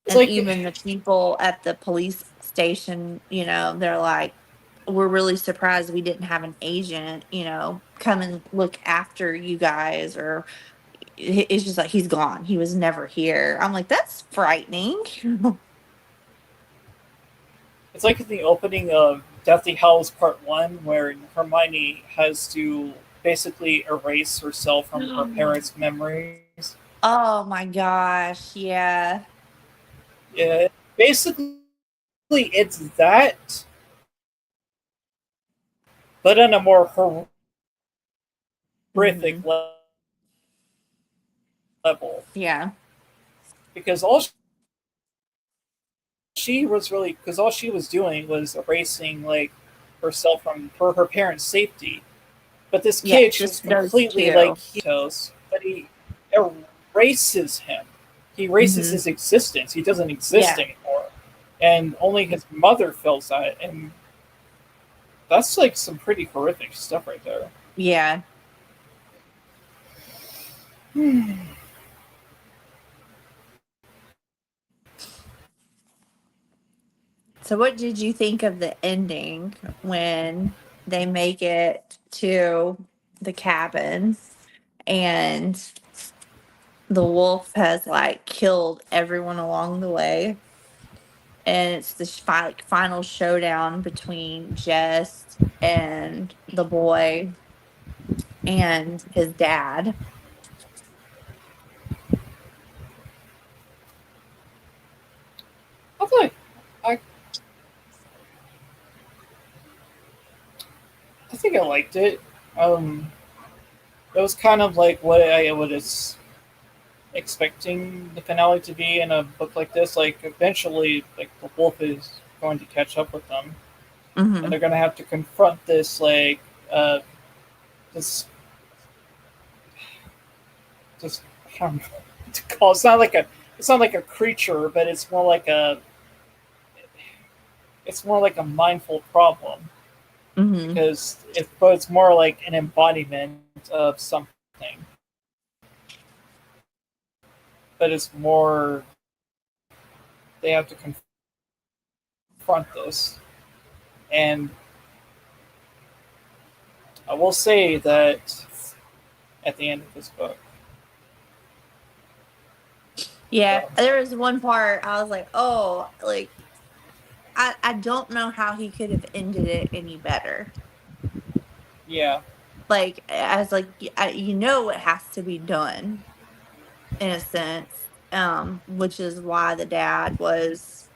It's And like even the people at the police station, they're like, we're really surprised we didn't have an agent, come and look after you guys. Or it's just like, he's gone. He was never here. I'm like, that's frightening. it's like in the opening of Deathly Hallows Part One, where Hermione has to basically erase herself from her parents' memories. Oh my gosh. Yeah. Yeah, basically it's that, but on a more horrific Hmm. level, Yeah. because all she was doing was erasing like herself from for her parents' safety. But this Yeah, kid, she's just those completely like two. Hitos, but he erases him. He erases Mm-hmm. his existence. He doesn't exist Yeah, anymore, and only his mother feels that. And that's like some pretty horrific stuff right there. yeah. So, what did you think of the ending when they make it to the cabin and the wolf has like killed everyone along the way? And it's this final showdown between Jess and the boy and his dad. I feel like I, I think I liked it. Um, it was kind of like what I was expecting the finale to be in a book like this. Like eventually, like the wolf is going to catch up with them, and Mm-hmm. they're going to have to confront this uh this this I don't know what to call it. It's not like a creature, but it's more like a mindful problem Mm-hmm. because it's more like an embodiment of something, but it's more they have to confront this. And I will say that at the end of this book, Yeah, so there was one part I was like, oh, like I don't know how he could have ended it any better. yeah, Like I was like, you know, it has to be done in a sense, which is why the dad was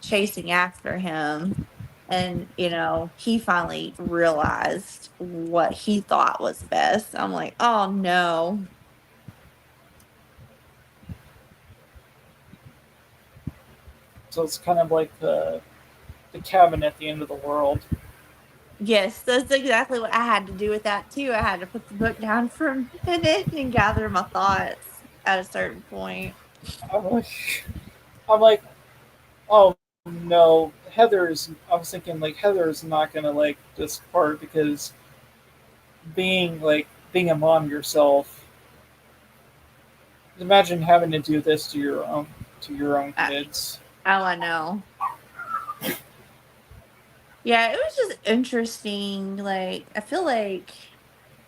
chasing after him, and he finally realized what he thought was best. I'm like, oh no. so it's kind of like the cabin at the end of the world. Yes, that's exactly what I had to do with that too. I had to put the book down for a minute and gather my thoughts at a certain point. I'm like, I'm like, oh no, Heather's. I was thinking like Heather's not gonna like this part because being a mom yourself. Imagine having to do this to your own I, kids. oh, I know. Yeah, it was just interesting. Like, I feel like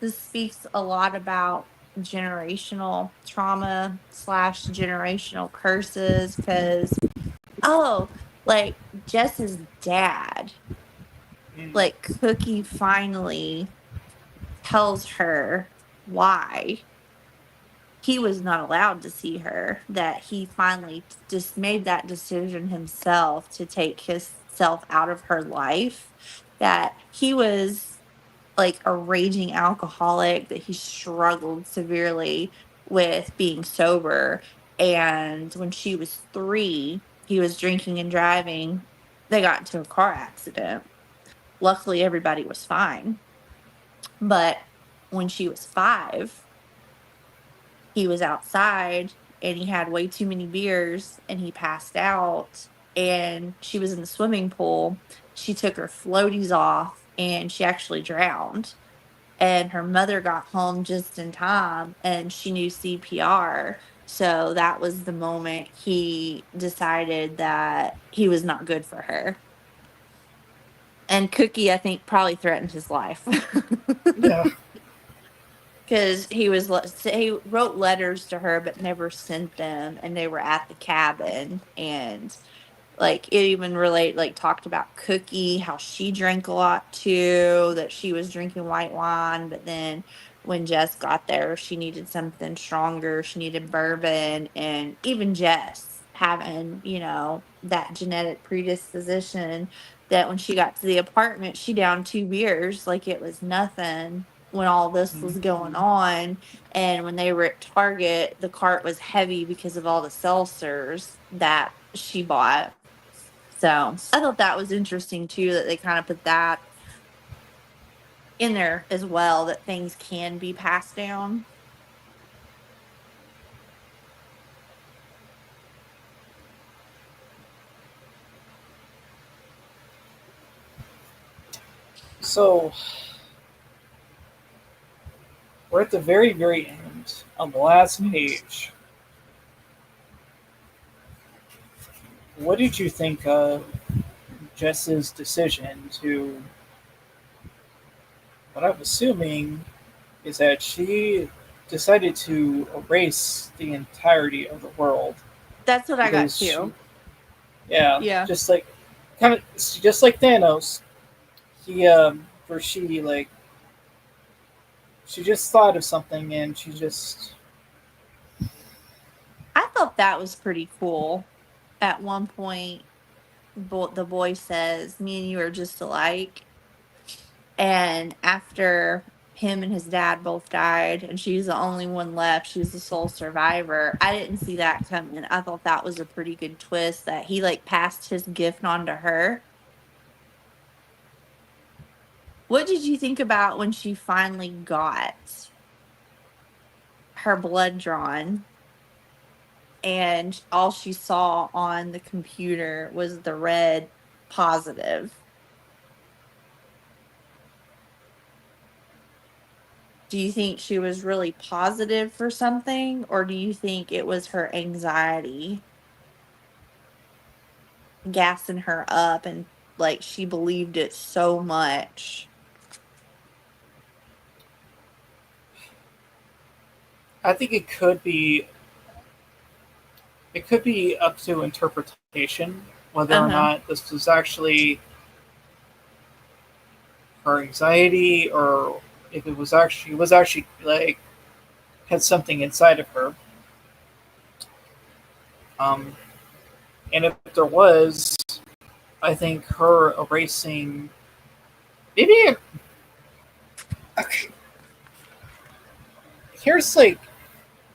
this speaks a lot about generational trauma slash generational curses because, oh, like Jess's dad, Mm. like Cookie finally tells her why he was not allowed to see her, that he finally just made that decision himself to take himself out of her life, that he was like a raging alcoholic, that he struggled severely with being sober. And when she was 3, he was drinking and driving. They got into a car accident. Luckily, everybody was fine. But when she was 5, he was outside and he had way too many beers and he passed out. And she was in the swimming pool. She took her floaties off and she actually drowned, and her mother got home just in time and she knew CPR. So that was the moment he decided that he was not good for her. And Cookie, I think, probably threatened his life Yeah. because he wrote letters to her but never sent them, and they were at the cabin. And like it even talked about Cookie, how she drank a lot too, that she was drinking white wine, but then when Jess got there, she needed something stronger. She needed bourbon. And even Jess having, that genetic predisposition, that when she got to the apartment, she downed 2 beers like it was nothing when all this was going on. And when they were at Target, the cart was heavy because of all the seltzers that she bought. So I thought that was interesting too, that they kind of put that. in there as well, that things can be passed down. So we're at the very, very end on the last page. What did you think of Jess's decision to? What I'm assuming is that she decided to erase the entirety of the world That's what I got because she, too. yeah, Yeah. just like kind of just like Thanos, he where she just thought of something and she just I thought that was pretty cool. At one point, the boy says, "Me and you are just alike." And after him and his dad both died, and she's the only one left, she's the sole survivor. I didn't see that coming. I thought that was a pretty good twist that he like passed his gift on to her. What did you think about when she finally got her blood drawn and all she saw on the computer was the red positive? Do you think she was really positive for something, or do you think it was her anxiety gassing her up and like she believed it so much? I think it could be up to interpretation whether or Uh-huh. not this was actually her anxiety or if it was actually like had something inside of her. Um, and if there was, I think her erasing maybe okay, here's like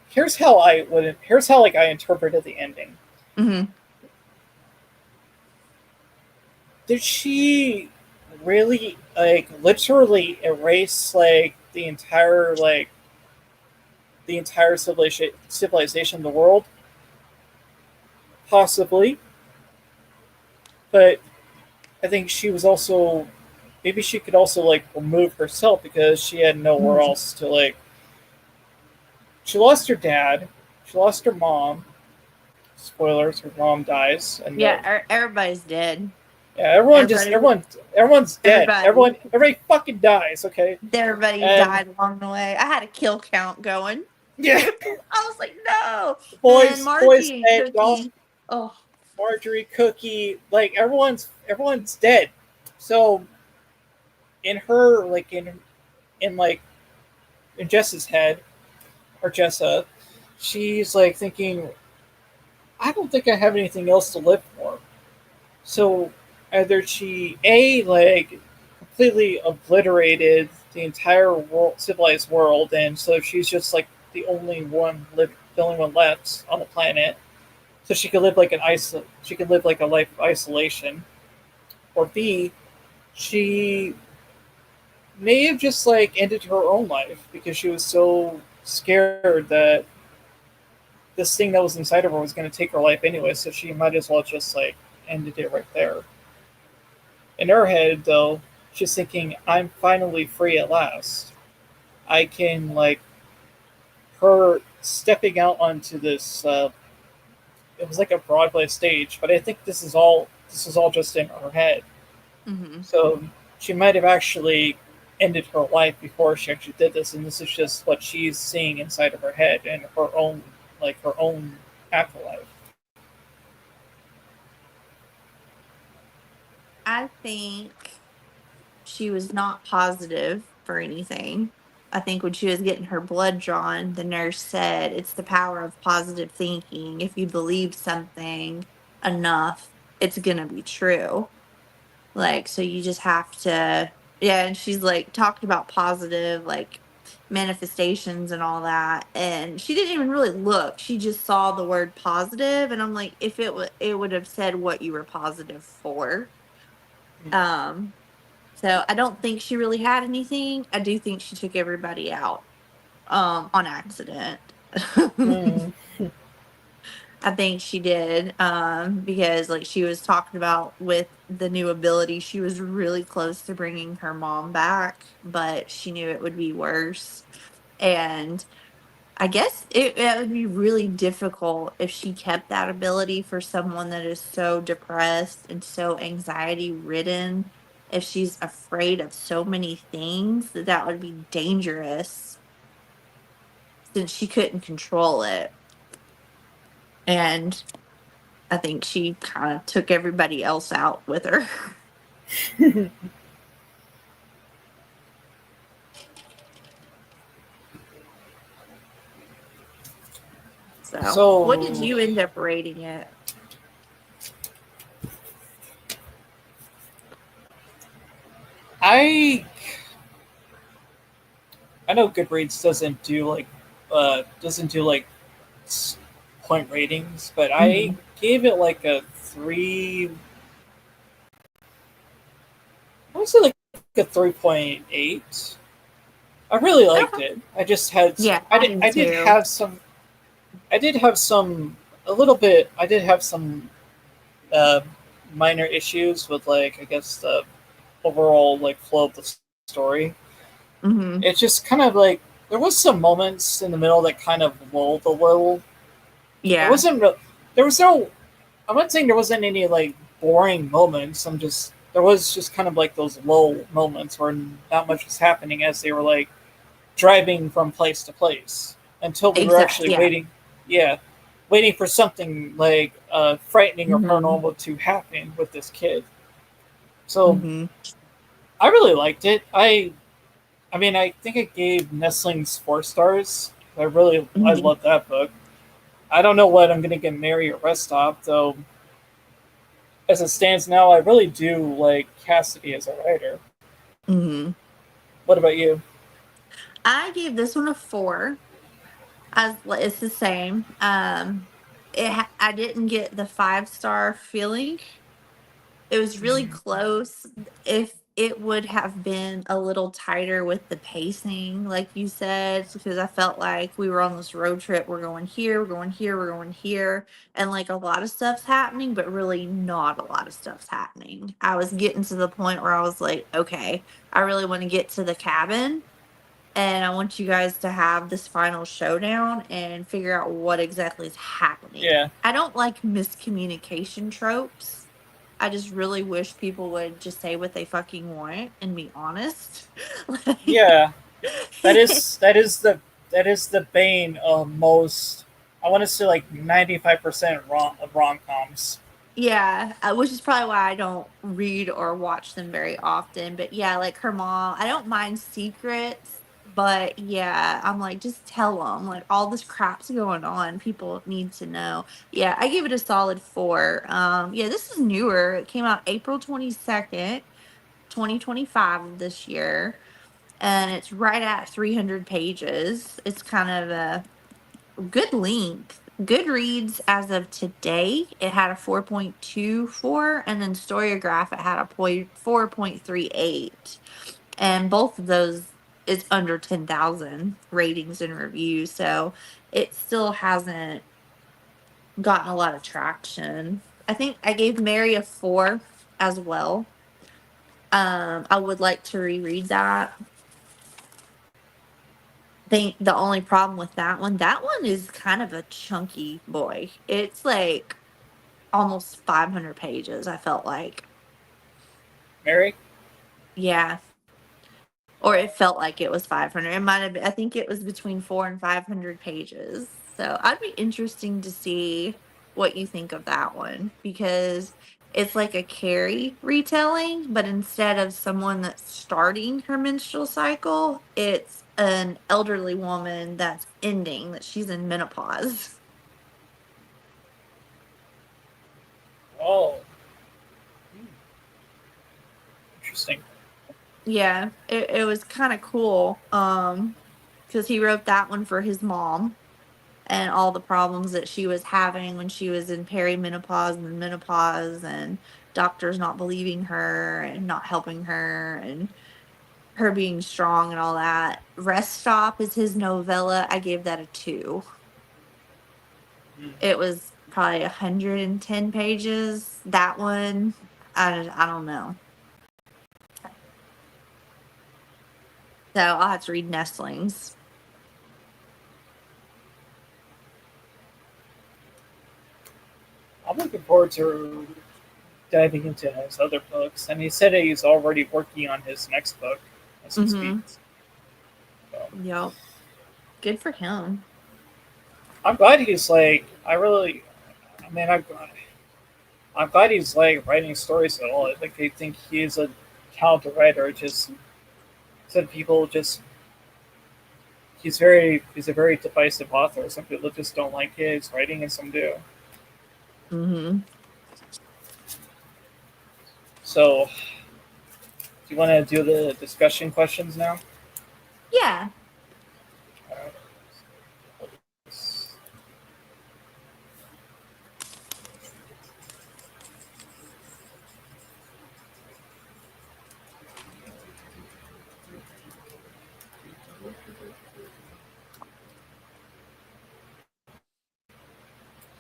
here's how like I interpreted the ending. Mm-hmm. Did she really like literally erase like the entire civilization of the world? Possibly, but I think she was also maybe she could also like remove herself because she had nowhere Mm-hmm. else to like. She lost her dad, she lost her mom. Spoilers: her mom dies, and the Yeah, everybody's dead. yeah, Everybody, everyone's dead. everybody, Everybody fucking dies. Okay, everybody and died along the way. I had a kill count going. yeah, I was like, no. And then boys Margie and dead, y'all. Cookie. Oh, Marjorie, Cookie, like everyone's dead. So in her like in like in Jess's head or Jessa, she's like thinking, I don't think I have anything else to live for. So either she a like completely obliterated the entire civilized world, and so she's just like the only one left on the planet. So she could live like she could live like a life of isolation, or B, she may have just like ended her own life because she was so scared that this thing that was inside of her was going to take her life anyway, so she might as well just like ended it right there. In her head, though, she's thinking, I'm finally free at last. I can, like, her stepping out onto this, it was like a Broadway stage, but I think this is all just in her head. mm-hmm. So she might have actually ended her life before she actually did this, and this is just what she's seeing inside of her head and her own afterlife. I think she was not positive for anything. I think when she was getting her blood drawn, the nurse said it's the power of positive thinking. If you believe something enough, it's going to be true. Like, so you just have to, yeah. And she's like talked about positive, like manifestations and all that. And she didn't even really look. She just saw the word positive, and I'm like, if it would have said what you were positive for. Um, So I don't think she really had anything. I do think she took everybody out on accident. Mm. I think she did, because like she was talking about with the new ability, she was really close to bringing her mom back, but she knew it would be worse. And I guess it would be really difficult if she kept that ability for someone that is so depressed and so anxiety ridden. If she's afraid of so many things, that would be dangerous since she couldn't control it. And I think she kind of took everybody else out with her. So, what did So you end up rating it? I I know Goodreads doesn't do like point ratings, but I Mm-hmm. gave it like a three. I would say like a 3.8. I really liked Okay. it. I just had Yeah, I I did do I did too. have some I did have some a little bit I did have some uh, minor issues with like I guess the overall like flow of the story. Mm-hmm. It's just kind of like there was some moments in the middle that kind of lulled a little. There Yeah, wasn't there was no I'm not saying there wasn't any like boring moments. I'm just there was just kind of like those lull moments where not much was happening as they were like driving from place to place until we were actually exactly. Yeah. waiting. Yeah, waiting for something like frightening or Mm-hmm. paranormal to happen with this kid. So Mm-hmm. I really liked it. I mean, I think I gave Nestlings 4 stars. I Mm-hmm. love that book. I don't know what I'm gonna get Mary or Rest Stop though. As it stands now, I really do like Cassidy as a writer. Mm-hmm. What about you? I gave this one a 4. As it's the same. I didn't get the 5-star feeling. It was really close. If it would have been a little tighter with the pacing, like you said, because I felt like we were on this road trip. We're going here, we're going here, we're going here, and like a lot of stuff's happening, but really not a lot of stuff's happening. I was getting to the point where I was like, okay, I really want to get to the cabin and I want you guys to have this final showdown and figure out what exactly is happening. Yeah, I don't like miscommunication tropes. I just really wish people would just say what they fucking want and be honest. Like, yeah. That is the bane of most. I want to say like 95% wrong of rom coms. yeah, which is probably why I don't read or watch them very often. But yeah, like her mom, I don't mind secrets, but yeah, I'm like, just tell them. Like all this crap's going on, people need to know. Yeah, I give it a solid 4. Yeah, this is newer. It came out April 22nd, 2025 of this year, and it's right at 300 pages. It's kind of a good length. Goodreads, as of today, it had a 4.24, and then Storygraph, it had a 4.38. And both of those is under 10,000 ratings and reviews. So it still hasn't gotten a lot of traction. I think I gave Mary a 4 as well. I would like to reread that. Think the only problem with that one is kind of a chunky boy. It's like almost 500 pages, I felt like. Mary? Yeah. Or it felt like it was 500. It might have been, I think it was between 4 and 500 pages. So I'd be interesting to see what you think of that one because it's like a Carrie retelling, but instead of someone that's starting her menstrual cycle, it's an elderly woman that's ending, that she's in menopause. Oh, interesting. Yeah, it was kind of cool. Because he wrote that one for his mom. and all the problems that she was having when she was in perimenopause and menopause, and doctors not believing her and not helping her, and her being strong and all that. Rest Stop is his novella. I gave that a 2. Mm. It was probably 110 pages. That one, I don't know. So I'll have to read Nestlings. I'm looking forward to diving into his other books, and he said he's already working on his next book as he Mm-hmm. speaks. So, Yep. Good for him. I'm glad he's like. I mean, I'm glad he's like writing stories at all. Like they think he's a talented writer. Just said people just he's a very divisive author. Some people just don't like his writing, and some do. Mm-hmm. So, do you want to do the discussion questions now? Yeah. Uh,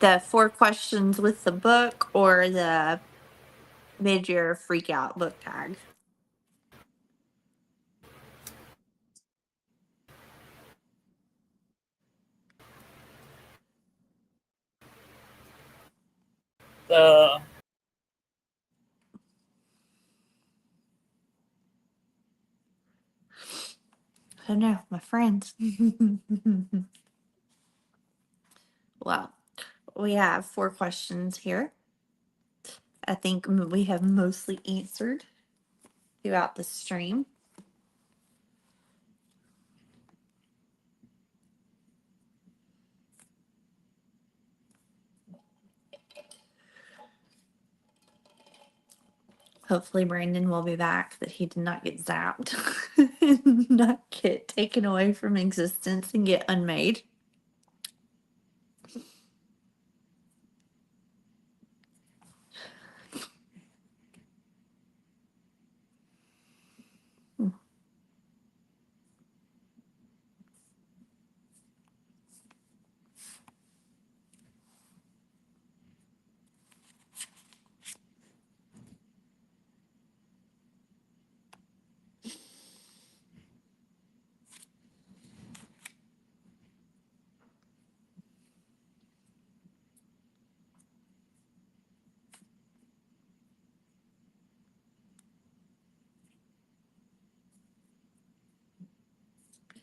The 4 questions with the book or the mid-year freak out book tag. the Oh no, my friends. Well, we have 4 questions here. I think we have mostly answered throughout the stream. Hopefully Brandon will be back, that he did not get zapped and not get taken away from existence and get unmade.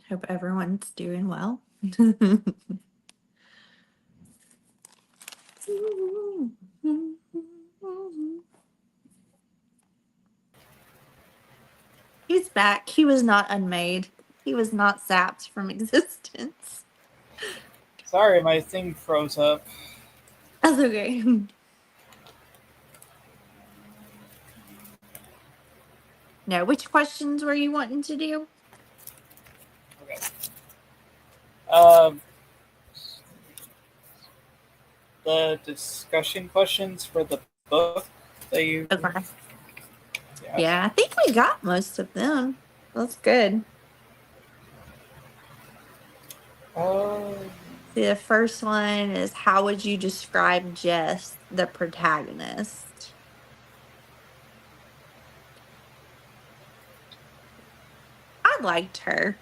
Hope everyone's doing well. He's back. He was not unmade. He was not zapped from existence. sorry, my thing froze up. That's okay. Now, which questions were you wanting to do? Okay. Um, the discussion questions for the book that you. Okay. Yeah. Yeah, I think we got most of them. That's good. Uh, See, the first one is, how would you describe Jess, the protagonist? I liked her.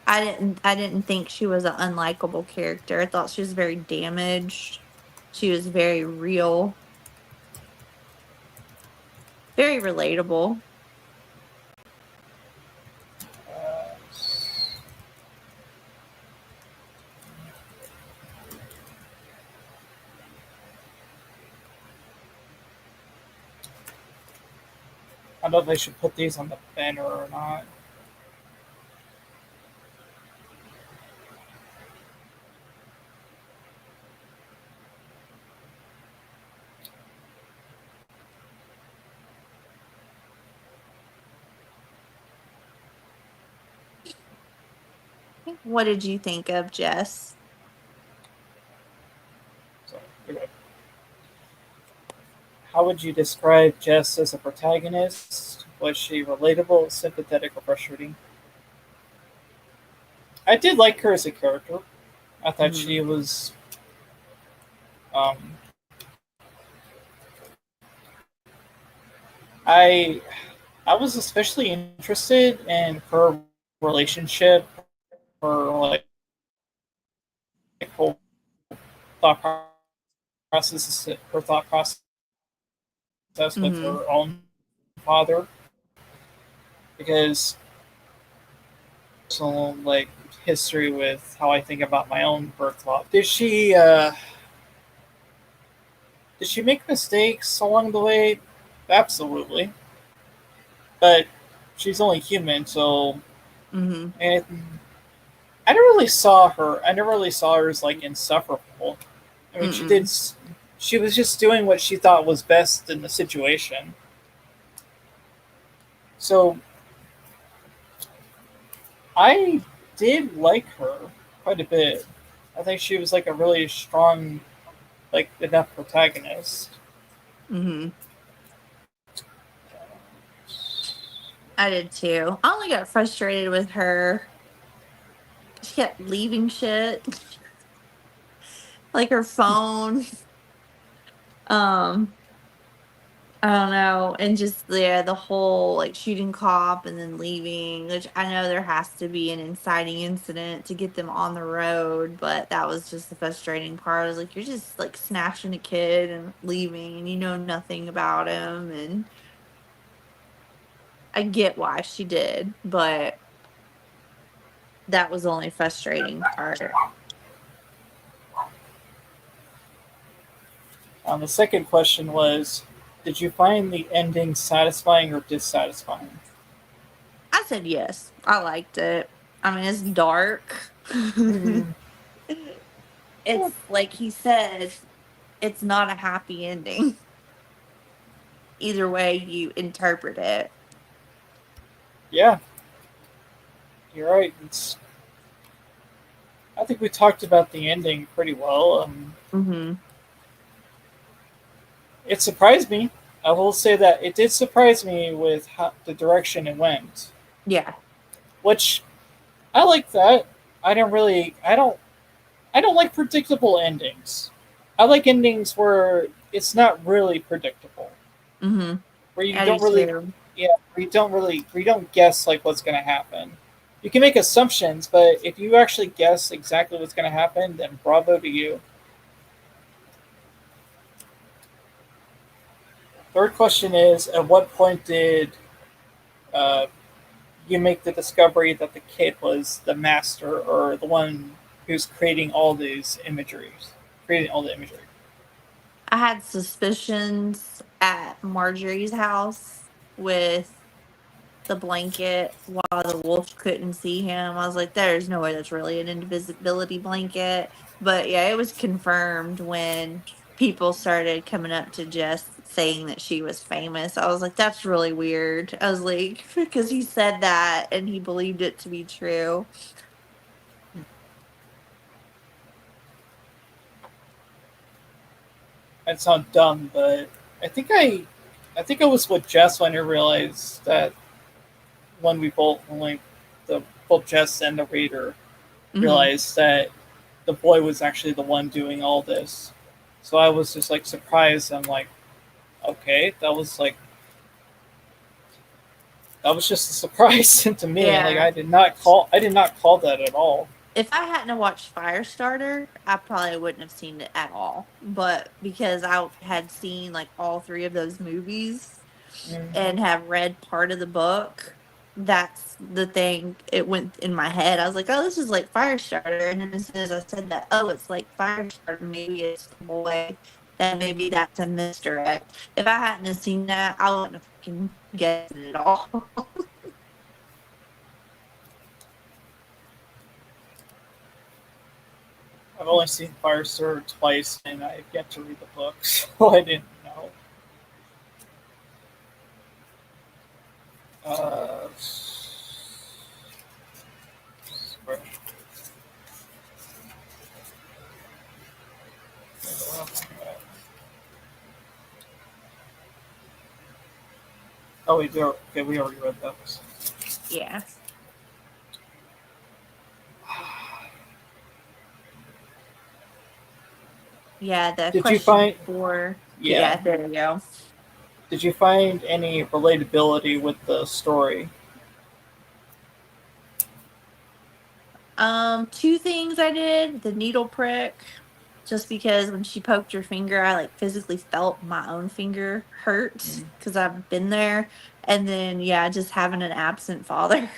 I didn't think she was an unlikable character. I thought she was very damaged. She was very real, very relatable. uh, I don't know if they should put these on the banner or not. What did you think of Jess? Okay. How would you describe Jess as a protagonist? Was she relatable, sympathetic, or frustrating? I did like her as a character. I thought Mm-hmm. she was. Um, I I was especially interested in her relationship, her whole thought thought process with Mm-hmm. her own father, because so history with how I think about my own birth law. Did she make mistakes along the way? Absolutely, but she's only human, so Mm-hmm. and I never really saw her. I never really saw her as insufferable. I mean, she did. Mm-mm. She was just doing what she thought was best in the situation. So I did like her quite a bit. I think she was a really strong, enough protagonist. Mm-hmm. I did too. I only got frustrated with her. She kept leaving shit, like her phone. Um, I don't know, and just yeah, the whole like shooting cop and then leaving. Which I know there has to be an inciting incident to get them on the road, but that was just the frustrating part. I was like, you're just like snatching a kid and leaving, and you know nothing about him. And I get why she did, but that was the only frustrating part. The second question was, did you find the ending satisfying or dissatisfying? I said yes. I liked it. I mean, it's dark. Mm, yeah, It's like he said, it's not a happy ending. Either way you interpret it. yeah, you're right. I think we talked about the ending pretty well. Hmm. It surprised me. I will say that it did surprise me with the direction it went, Yeah. which I like that. I don't really. I don't like predictable endings. I like endings where it's not really predictable, Hmm. where you I do don't really, too. yeah, where you don't guess what's going to happen. You can make assumptions, but if you actually guess exactly what's going to happen, then bravo to you. Third question is: at what point did uh, you make the discovery that the kid was the master or the one who's creating all these imageries, creating all the imagery? I had suspicions at Marjorie's house with the blanket while the wolf couldn't see him. I was like, there's no way that's really an invisibility blanket. But yeah, it was confirmed when people started coming up to Jess saying that she was famous. I was like, that's really weird. I was like, because he said that and he believed it to be true. That sounds dumb, but I think I think I was with Jess when I realized that when we the both Jess and the reader Hmm. realized that the boy was actually the one doing all this. So I was just surprised. I'm like, okay, that was just a surprise to me. Yeah. I did not call that at all. If I hadn't have watched Firestarter, I probably wouldn't have seen it at all. But because I had seen like all three of those movies Mm. and have read part of the book, that's the thing. It went in my head. I was like, oh, this is like Firestarter. And then as soon as I said that, oh, it's like Firestarter, maybe it's the boy, then maybe that's a misdirect. If I hadn't have seen that, I wouldn't have fucking guessed it at all. I've only seen Firestarter twice, and I've yet to read the book, so I didn't know. Uh, Oh, we do. Okay, we already read those. Yeah. Yeah, the Did you question find? four. Yeah. Yeah, there you go. Did you find any relatability with the story? Two things I did. The needle prick, just because when she poked her finger, I like physically felt my own finger hurt Mm. because I've been there. And then, yeah, just having an absent father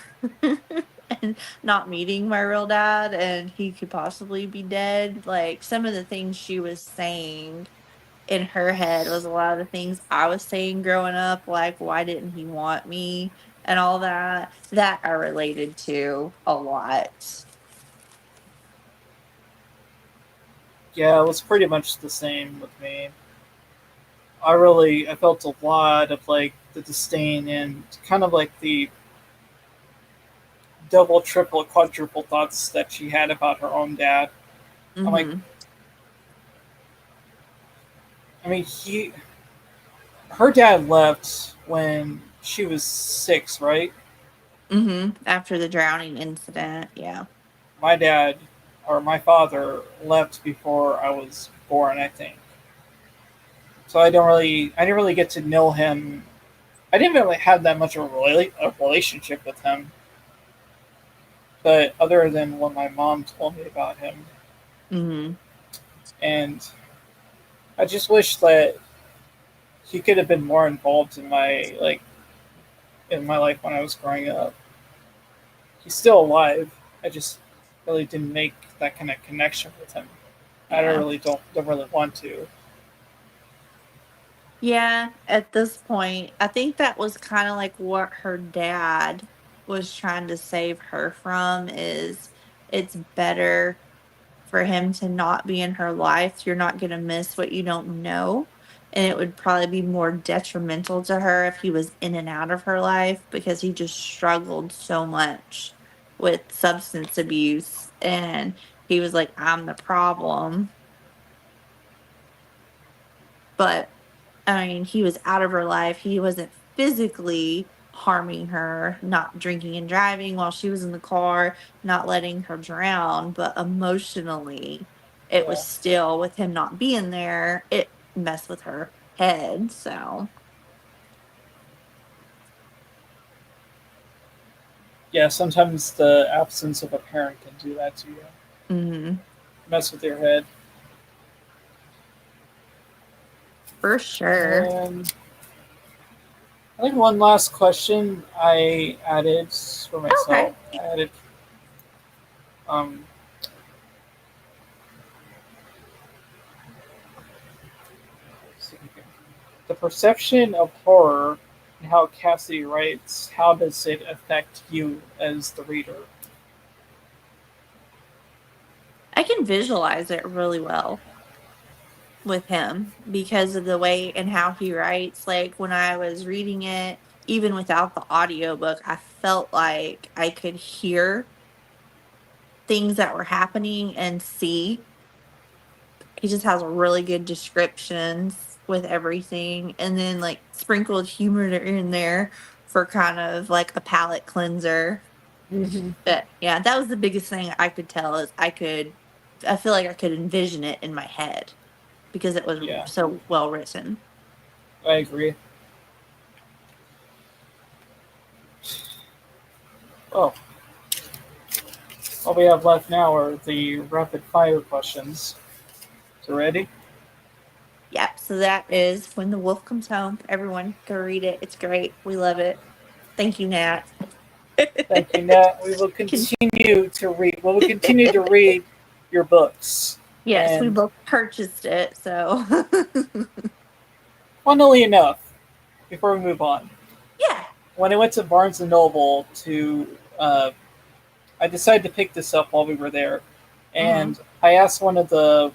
and not meeting my real dad, and he could possibly be dead. Like some of the things she was saying in her head was a lot of the things I was saying growing up, like, why didn't he want me? And all that. That I related to a lot. Yeah, it was pretty much the same with me. I felt a lot of like the disdain and kind of like the double, triple, quadruple thoughts that she had about her own dad. I'm like, Mm-hmm. I mean, her dad left when she was 6, right? Mm-hmm. After the drowning incident, yeah. My dad or my father left before I was born, I think. So I didn't really get to know him. I didn't really have that much of a relationship with him, but other than what my mom told me about him, Mm-hmm. and I just wish that he could have been more involved in my life when I was growing up. He's still alive. I just really didn't make that kind of connection with him. I Yeah. don't really want to. Yeah, at this point, I think that was kind of like what her dad was trying to save her from is it's better for him to not be in her life. You're not going to miss what you don't know. And it would probably be more detrimental to her if he was in and out of her life because he just struggled so much with substance abuse. And he was like, I'm the problem. But I mean, he was out of her life. He wasn't physically harming her, not drinking and driving while she was in the car, not letting her drown, but emotionally, it was Yeah, still with him not being there, it messed with her head. So, yeah. Sometimes the absence of a parent can do that to you, mhm, mess with your head. for sure. And I think one last question I added for Okay. myself. I added um, the perception of horror and how Cassidy writes. How does it affect you as the reader? I can visualize it really well with him because of the way and how he writes. Like when I was reading it, even without the audiobook, I felt like I could hear things that were happening and see. He just has really good descriptions with everything and then like sprinkled humor in there for kind of like a palate cleanser. Mm-hmm. But yeah, that was the biggest thing I could tell is I feel like I could envision it in my head because it was Yeah, so well written. I agree. Well, all we have left now are the rapid fire questions. So ready? Yep. So that is When the Wolf Comes Home. Everyone go read it. It's great. We love it. Thank you, Nat. Thank you, Nat. We will Can- continue to read. We will continue to read your books. yes, we And both purchased it. So funnily enough, before we move on, yeah. when I went to Barnes and Noble I decided to pick this up while we were there, Hmm. and I asked one of the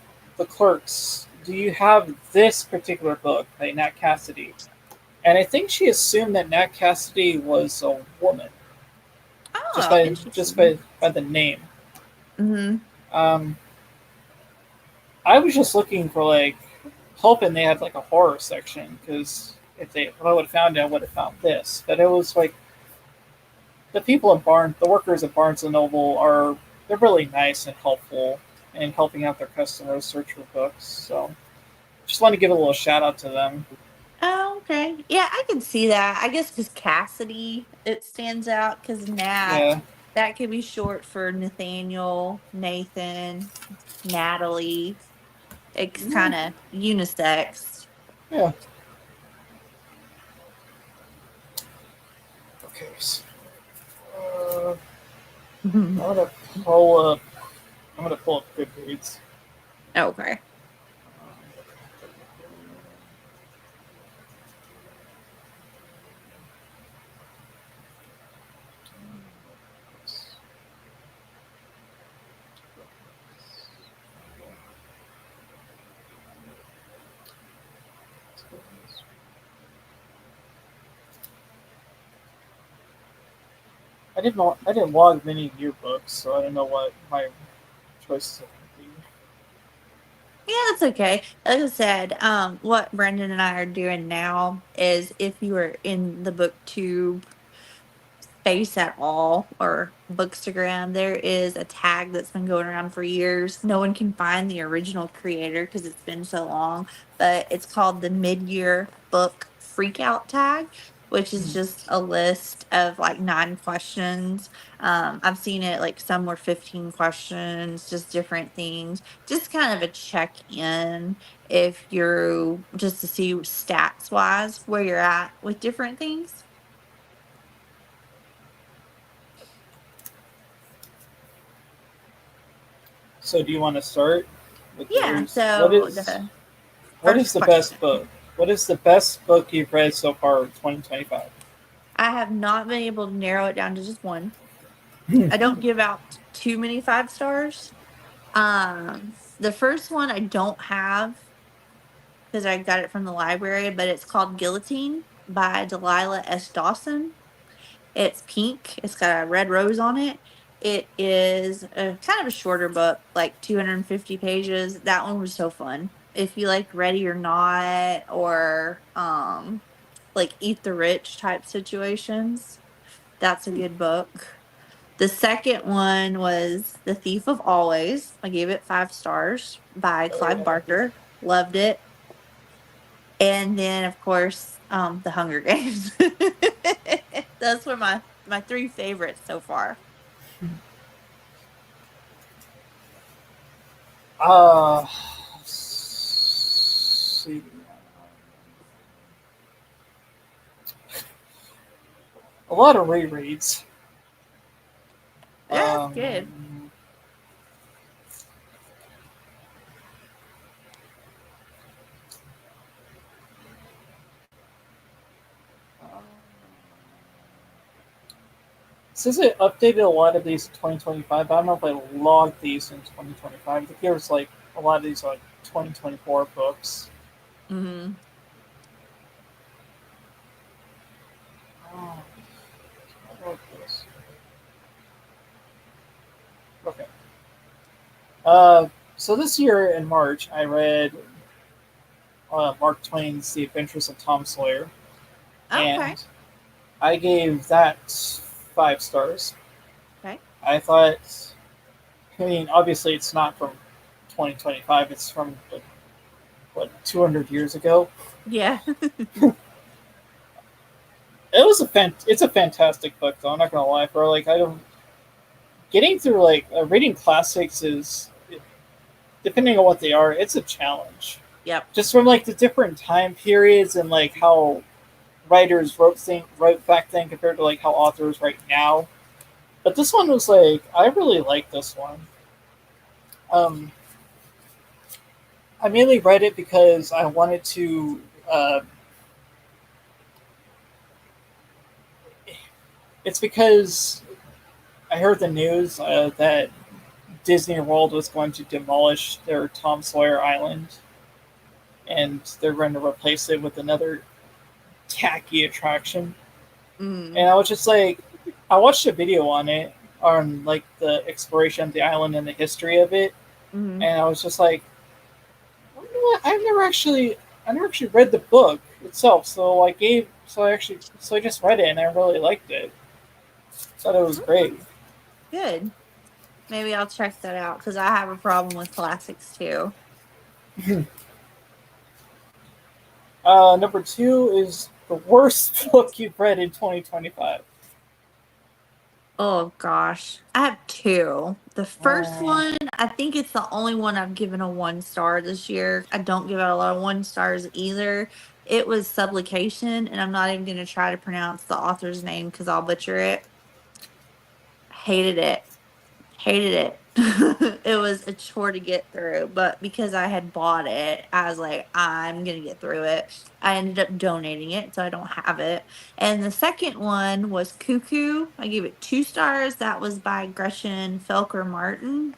clerks, "Do you have this particular book by Nat Cassidy?" And I think she assumed that Nat Cassidy was a woman Oh, just interesting. by the name. Hmm. Um, I was just looking for like hoping they had like a horror section because if I would have found it, I would have found this. But it was like the workers at Barnes and Noble they're really nice and helpful in helping out their customers search for books. So just want to give a little shout out to them. Oh, okay. Yeah, I can see that. I guess because Cassidy, it stands out because Nat, Yeah, that could be short for Nathaniel, Nathan, Natalie. It's yeah, kind of unisex. yeah. Okay, so, I'm gonna pull up. I'm gonna pull up Goodreads. Okay. I didn't log many of your books, so I don't know what my choices are going to be. Yeah, that's okay. Like I said, what Brendan and I are doing now is if you are in the booktube space at all or bookstagram, there is a tag that's been going around for years. No one can find the original creator because it's been so long, but it's called the mid-year book freakout tag, which is just a list of like 9 questions. I've seen it like some were 15 questions, just different things, just kind of a check-in if you're just to see stats wise where you're at with different things. So, do you want to start with Yeah, yours? so the What is first the best book? question. What is the best book you've read so far in 2025? I have not been able to narrow it down to just one. I don't give out too many 5 stars. The first one I don't have because I got it from the library, but it's called Guillotine by Delilah S. Dawson. It's pink. It's got a red rose on it. It is a kind of a shorter book, like 250 pages. That one was so fun. If you like Ready or Not or like Eat the Rich type situations, that's a good book. The second one was The Thief of Always. I gave it 5 stars by Oh Clive yeah. Barker. Loved it. And then of course, The Hunger Games. Those were my 3 favorites so far. Uh, see. A lot of rereads. Yeah, that's good. Um, Since it updated a lot of these in 2025, I don't know if I logged these in 2025. I think there was like a lot of these are like 2024 books. Hmm. Oh, I wrote this. Okay. So this year in March, I read Mark Twain's The Adventures of Tom Sawyer, Okay. and I gave that 5 stars. Okay. I thought, I mean, obviously it's not from 2025; it's from like, what 200 years ago. Yeah. It's a fantastic book, though. I'm not gonna lie, bro. Like I don't getting through like reading classics is depending on what they are, it's a challenge. Yep. Just from like the different time periods and like how writers wrote back then compared to like how authors write now. But this one was like I really like this one. Um, I mainly read it because I wanted to. It's because I heard the news that Disney World was going to demolish their Tom Sawyer Island, and they're going to replace it with another tacky attraction. Mm. And I was just like, I watched a video on it, on like the exploration of the island and the history of it, Hmm. and I was just like, you know what? I never actually read the book, itself. So I just read it and I really liked it. Thought it was great. Good. Maybe I'll check that out because I have a problem with classics too. Number two is the worst book you've read in 2025. Oh gosh, I have two. The first Uh, one, I think it's the only one I've given a 1 star this year. I don't give out a lot of 1 stars either. It was Supplication, and I'm not even going to try to pronounce the author's name because I'll butcher it. Hated it. Hated it. It was a chore to get through, but because I had bought it, I was like, I'm gonna get through it. I ended up donating it, so I don't have it. And the second one was Cuckoo. I gave it 2 stars. That was by Gretchen Felker Martin.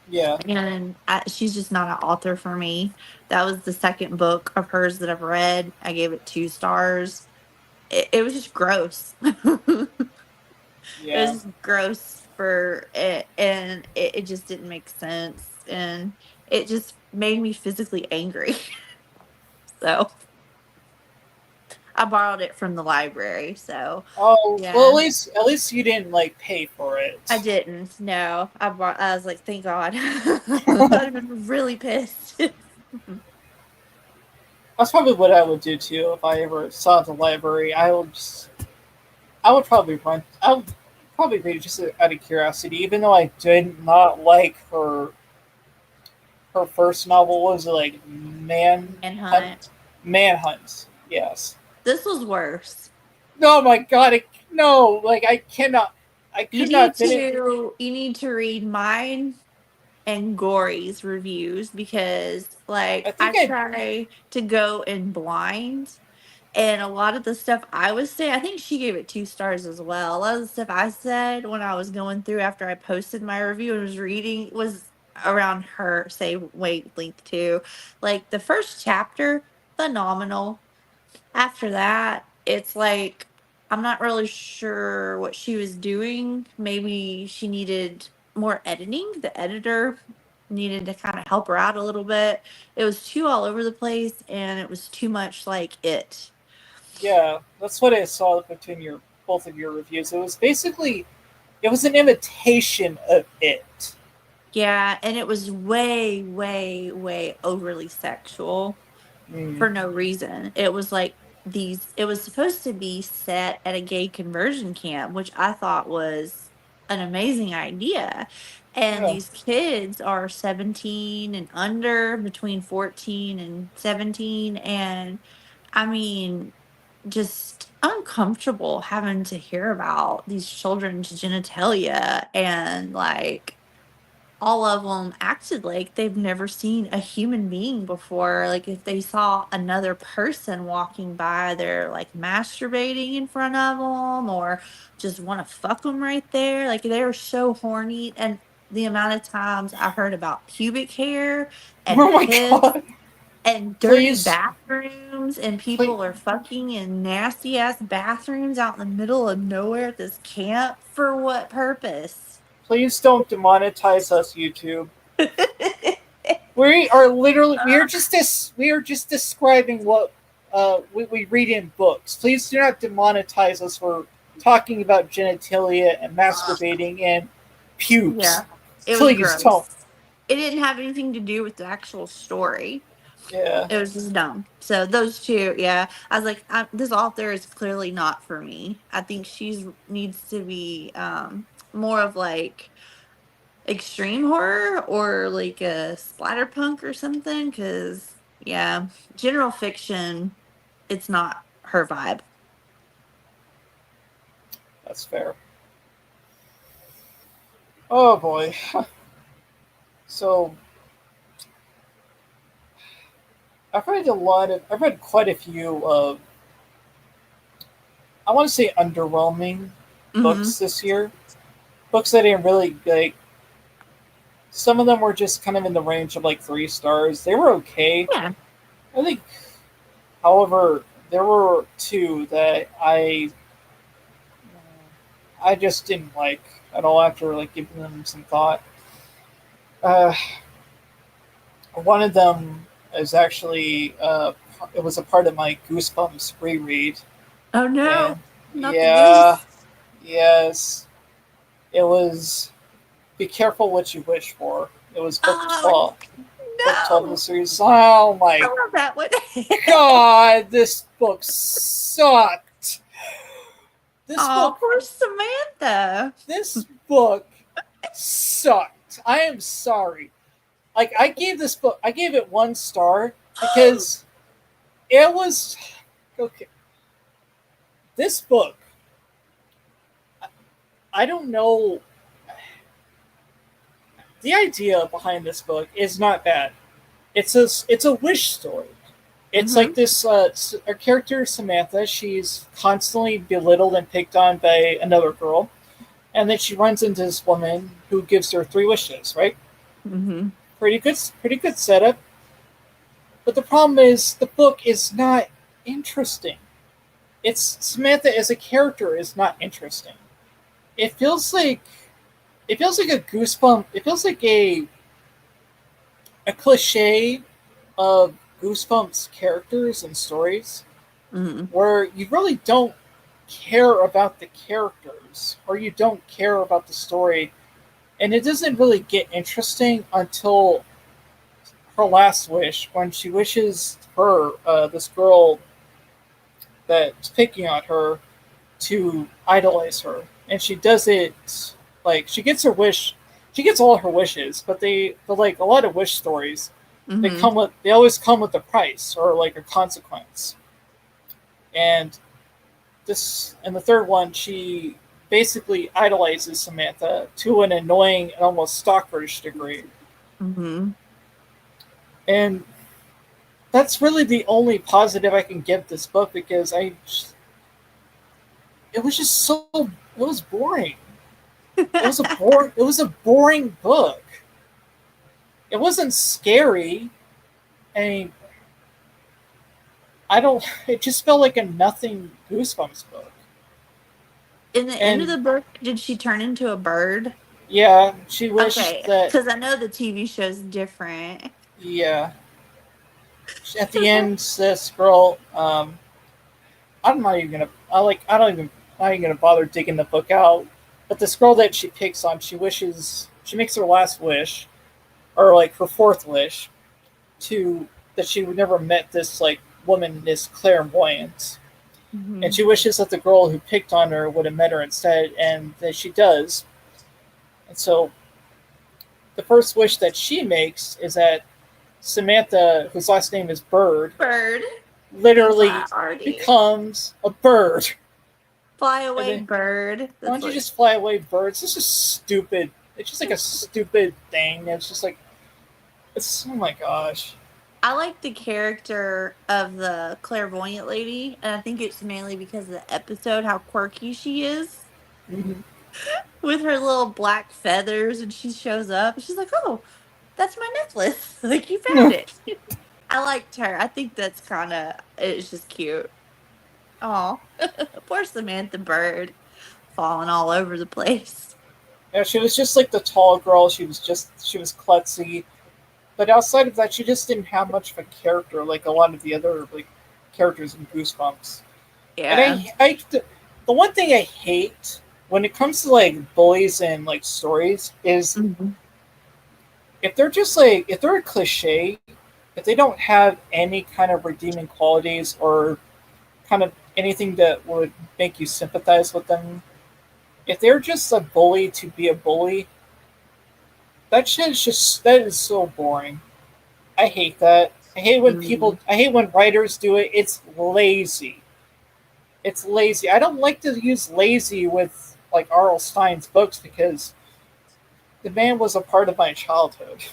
yeah. And she's just not an author for me. That was the second book of hers that I've read. I gave it 2 stars. It was just gross. It was Yeah. just gross for it, and it just didn't make sense, and it just made me physically angry. So I borrowed it from the library. So Oh well, yeah, at least you didn't like pay for I it. didn't. No, I was like, thank God. I'd have been really pissed. That's probably what I would do too if I ever saw it at the library. I would probably run. I would probably read it just out of curiosity, even though I did not like her first novel. Was it like Manhunt. Manhunt? Yes. This was worse. Oh my god! No, like I cannot. I You could need not finish. to read mine and Gory's reviews because I like I think I. try to go in blind, and a lot of the stuff I was saying, I think she gave it 2 stars as well. A lot of the stuff I said when I was going through after I posted my review and was reading was around her say wavelength too. Like the first chapter, phenomenal. After that, it's like I'm not really sure what she was doing. Maybe she needed more editing. The editor needed to kind of help her out a little bit. It was too all over the place, and it was too much like it. Yeah, that's what I saw between your both of your reviews. It was an imitation of it. Yeah, and it was way, way, way overly sexual Mm, for no reason. It was like it was supposed to be set at a gay conversion camp, which I thought was an amazing idea. And yeah. these kids are 17 and under, between 14 and 17. And I mean, just uncomfortable having to hear about these children's genitalia and like all of them acted like they've never seen a human being before. Like if they saw another person walking by, they're like masturbating in front of them or just want to fuck them right there. Like they were so horny. And the amount of times I heard about pubic hair and Oh my piss god! and dirty Please, bathrooms and please, people are fucking in nasty ass bathrooms out in the middle of nowhere at this camp for what purpose? please don't demonetize us, YouTube. We are just describing what we read in books. Please do not demonetize us for talking about genitalia and masturbating and pubes. Yeah. It was Please don't. gross. It didn't have anything to do with the actual story. Yeah, It was just dumb. So those two, yeah. I was like, this author is clearly not for me. I think she's needs to be more of like extreme horror or like a splatterpunk or something. Because yeah, general fiction, it's not her vibe. that's fair. Oh boy. So I've read quite a few I want to say underwhelming Hmm. books this year. Books that I didn't really like. Some of them were just kind of in the range of like 3 stars. They were okay. Yeah. I think, however, there were two that I just didn't like at all after like giving them some thought. Uh, one of them is actually it was a part of my Goosebumps reread, Oh no, and not the yeah, goose. yes, it was. Be careful what you wish for. It was Oh book 12 of the no. series. Oh I my love that one. god, this book sucked. This Oh, book, poor Samantha. this book sucked. I am sorry. Like I gave this book, I gave it 1 star because it was okay. This book, I don't know. The idea behind this book is not bad. It's a wish story. It's Mm-hmm. like this. Our character Samantha. She's constantly belittled and picked on by another girl, and then she runs into this woman who gives her 3 wishes. Right? Mm-hmm. Pretty good. Pretty good setup. But the problem is the book is not interesting. It's Samantha as a character is not interesting. It feels like a goosebump. It feels like a cliche of Goosebumps characters and stories Mm-hmm. where you really don't care about the characters or you don't care about the story, and it doesn't really get interesting until her last wish when she wishes her this girl that's picking on her to idolize her, and she does it like she gets her wish. She gets all her wishes, but like a lot of wish stories, Mm-hmm. they always come with a price or like a consequence. And the third one, she basically idolizes Samantha to an annoying and almost stalkerish degree. Mm-hmm. And that's really the only positive I can give this book because it was just so it was boring. It was a boring book. It wasn't scary. I mean, I don't. It just felt like a nothing Goosebumps book. In the end of And the book, did she turn into a bird? yeah, she wished Okay, that. because I know the TV show's different. Yeah, at the end, this girl. I'm not even gonna. I like. I don't even. I'm not even gonna bother digging the book out. But this girl that she picks on, she wishes. She makes her last wish, or like her fourth wish, to that she would never met this like woman, this clairvoyant, and Mm-hmm. she wishes that the girl who picked on her would have met her instead, and that she does. And so the first wish that she makes is that Samantha, whose last name is Bird, Bird. That's why literally I already becomes a bird. fly And away then, bird. why That's don't you like just fly away, birds? This is stupid. It's just like a stupid thing. It's just like, it's, oh my gosh. I like the character of the clairvoyant lady, and I think it's mainly because of the episode how quirky she is Mm-hmm. with her little black feathers, and she shows up. She's like, "Oh, that's my necklace! Like you found it." I liked her. I think that's kind of it's just cute. Oh, poor Samantha Bird falling all over the place. Yeah, she was just like the tall girl. She was klutzy. But outside of that, she just didn't have much of a character like a lot of the other like characters in Goosebumps. And Yeah. the one thing I hate when it comes to like bullies and like stories is Hmm. if they're just like if they're a cliche, if they don't have any kind of redeeming qualities or kind of anything that would make you sympathize with them, if they're just a bully to be a bully, that is so boring. I hate that. Hmm. I hate when writers do it. It's lazy. It's lazy. I don't like to use lazy with like R.L. Stein's books because the man was a part of my childhood.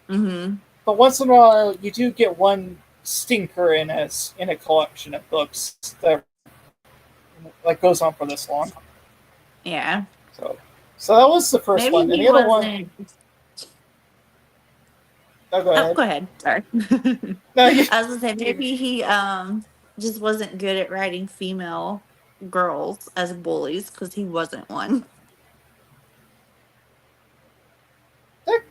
Hmm. But once in a while, you do get one stinker in a collection of books that like goes on for this long. Yeah. So, so that was the first Maybe one, and he the other one. wasn't. Oh, go Oh, ahead. go ahead. Sorry. No, I was gonna say maybe he just wasn't good at writing female girls as bullies because he wasn't one. that,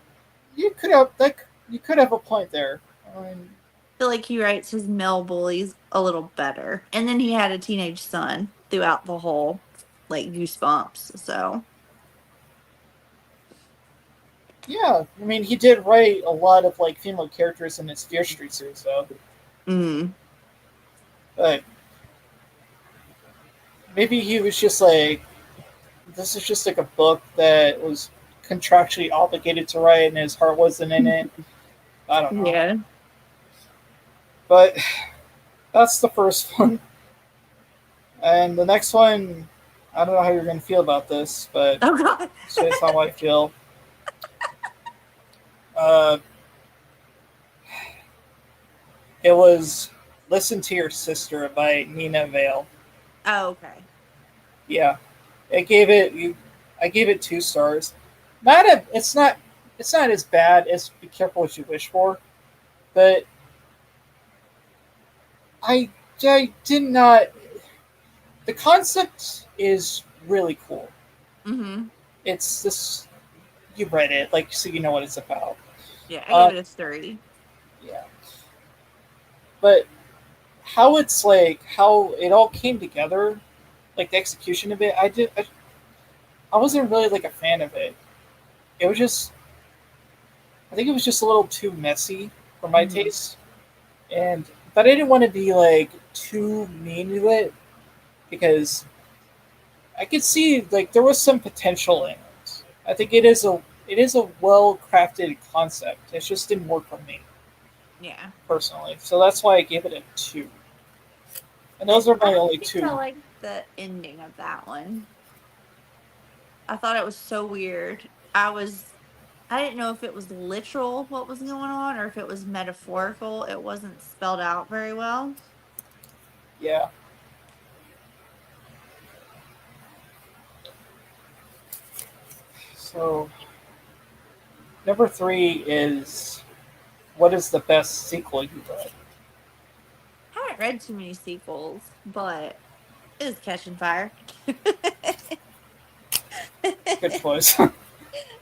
you could have that you could have a point there. I mean, feel like he writes his male bullies a little better. And then he had a teenage son throughout the whole, like, Goosebumps. So, Yeah, I mean, he did write a lot of like female characters in his Fear Street series, though. mm, But maybe he was just like, this is just like a book that was contractually obligated to write, and his heart wasn't in it. I don't know, yeah. but that's the first one, and the next one, I don't know how you're gonna feel about this, but Oh, God. it's based on how I feel. Uh, it was "Listen to Your Sister" by Nina Vale. Oh, okay. Yeah, I gave it. I gave it 2 stars. Not a. It's not. It's not as bad as "Be Careful What You Wish For," but I did not. The concept is really cool. Mm-hmm. It's this. You read it, like, so you know what it's about. Yeah, I Um, gave it a 30. yeah, but how it's like how it all came together, like the execution of it. I wasn't really like a fan of it. It was just. I think it was just a little too messy for my Mm-hmm. taste, and but I didn't want to be like too mean to it because I could see like there was some potential in it. I think it is a well crafted concept. It just didn't work for me Yeah. personally, so that's why I gave it a 2. And those are I my don't only think I two. liked the ending of that one. I thought it was so weird. I didn't know if it was literal what was going on or if it was metaphorical. It wasn't spelled out very well. Yeah. So number 3 is what is the best sequel you read? I haven't read too many sequels, but it was Catching Fire. Good choice.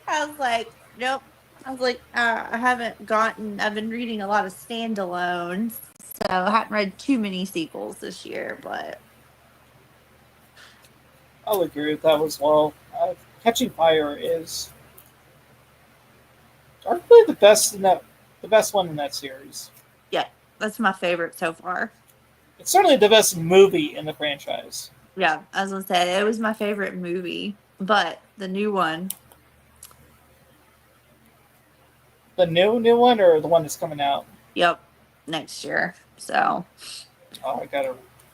I was like, nope. I was like, I've been reading a lot of standalones, so I haven't read too many sequels this year, but I'll agree with that as well. Catching Fire is arguably the best one in that series. yeah, that's my favorite so far. It's certainly the best movie in the franchise. Yeah, I was gonna say it was my favorite movie, but the new one, The new one or the one that's coming out? yep, next year. So Oh,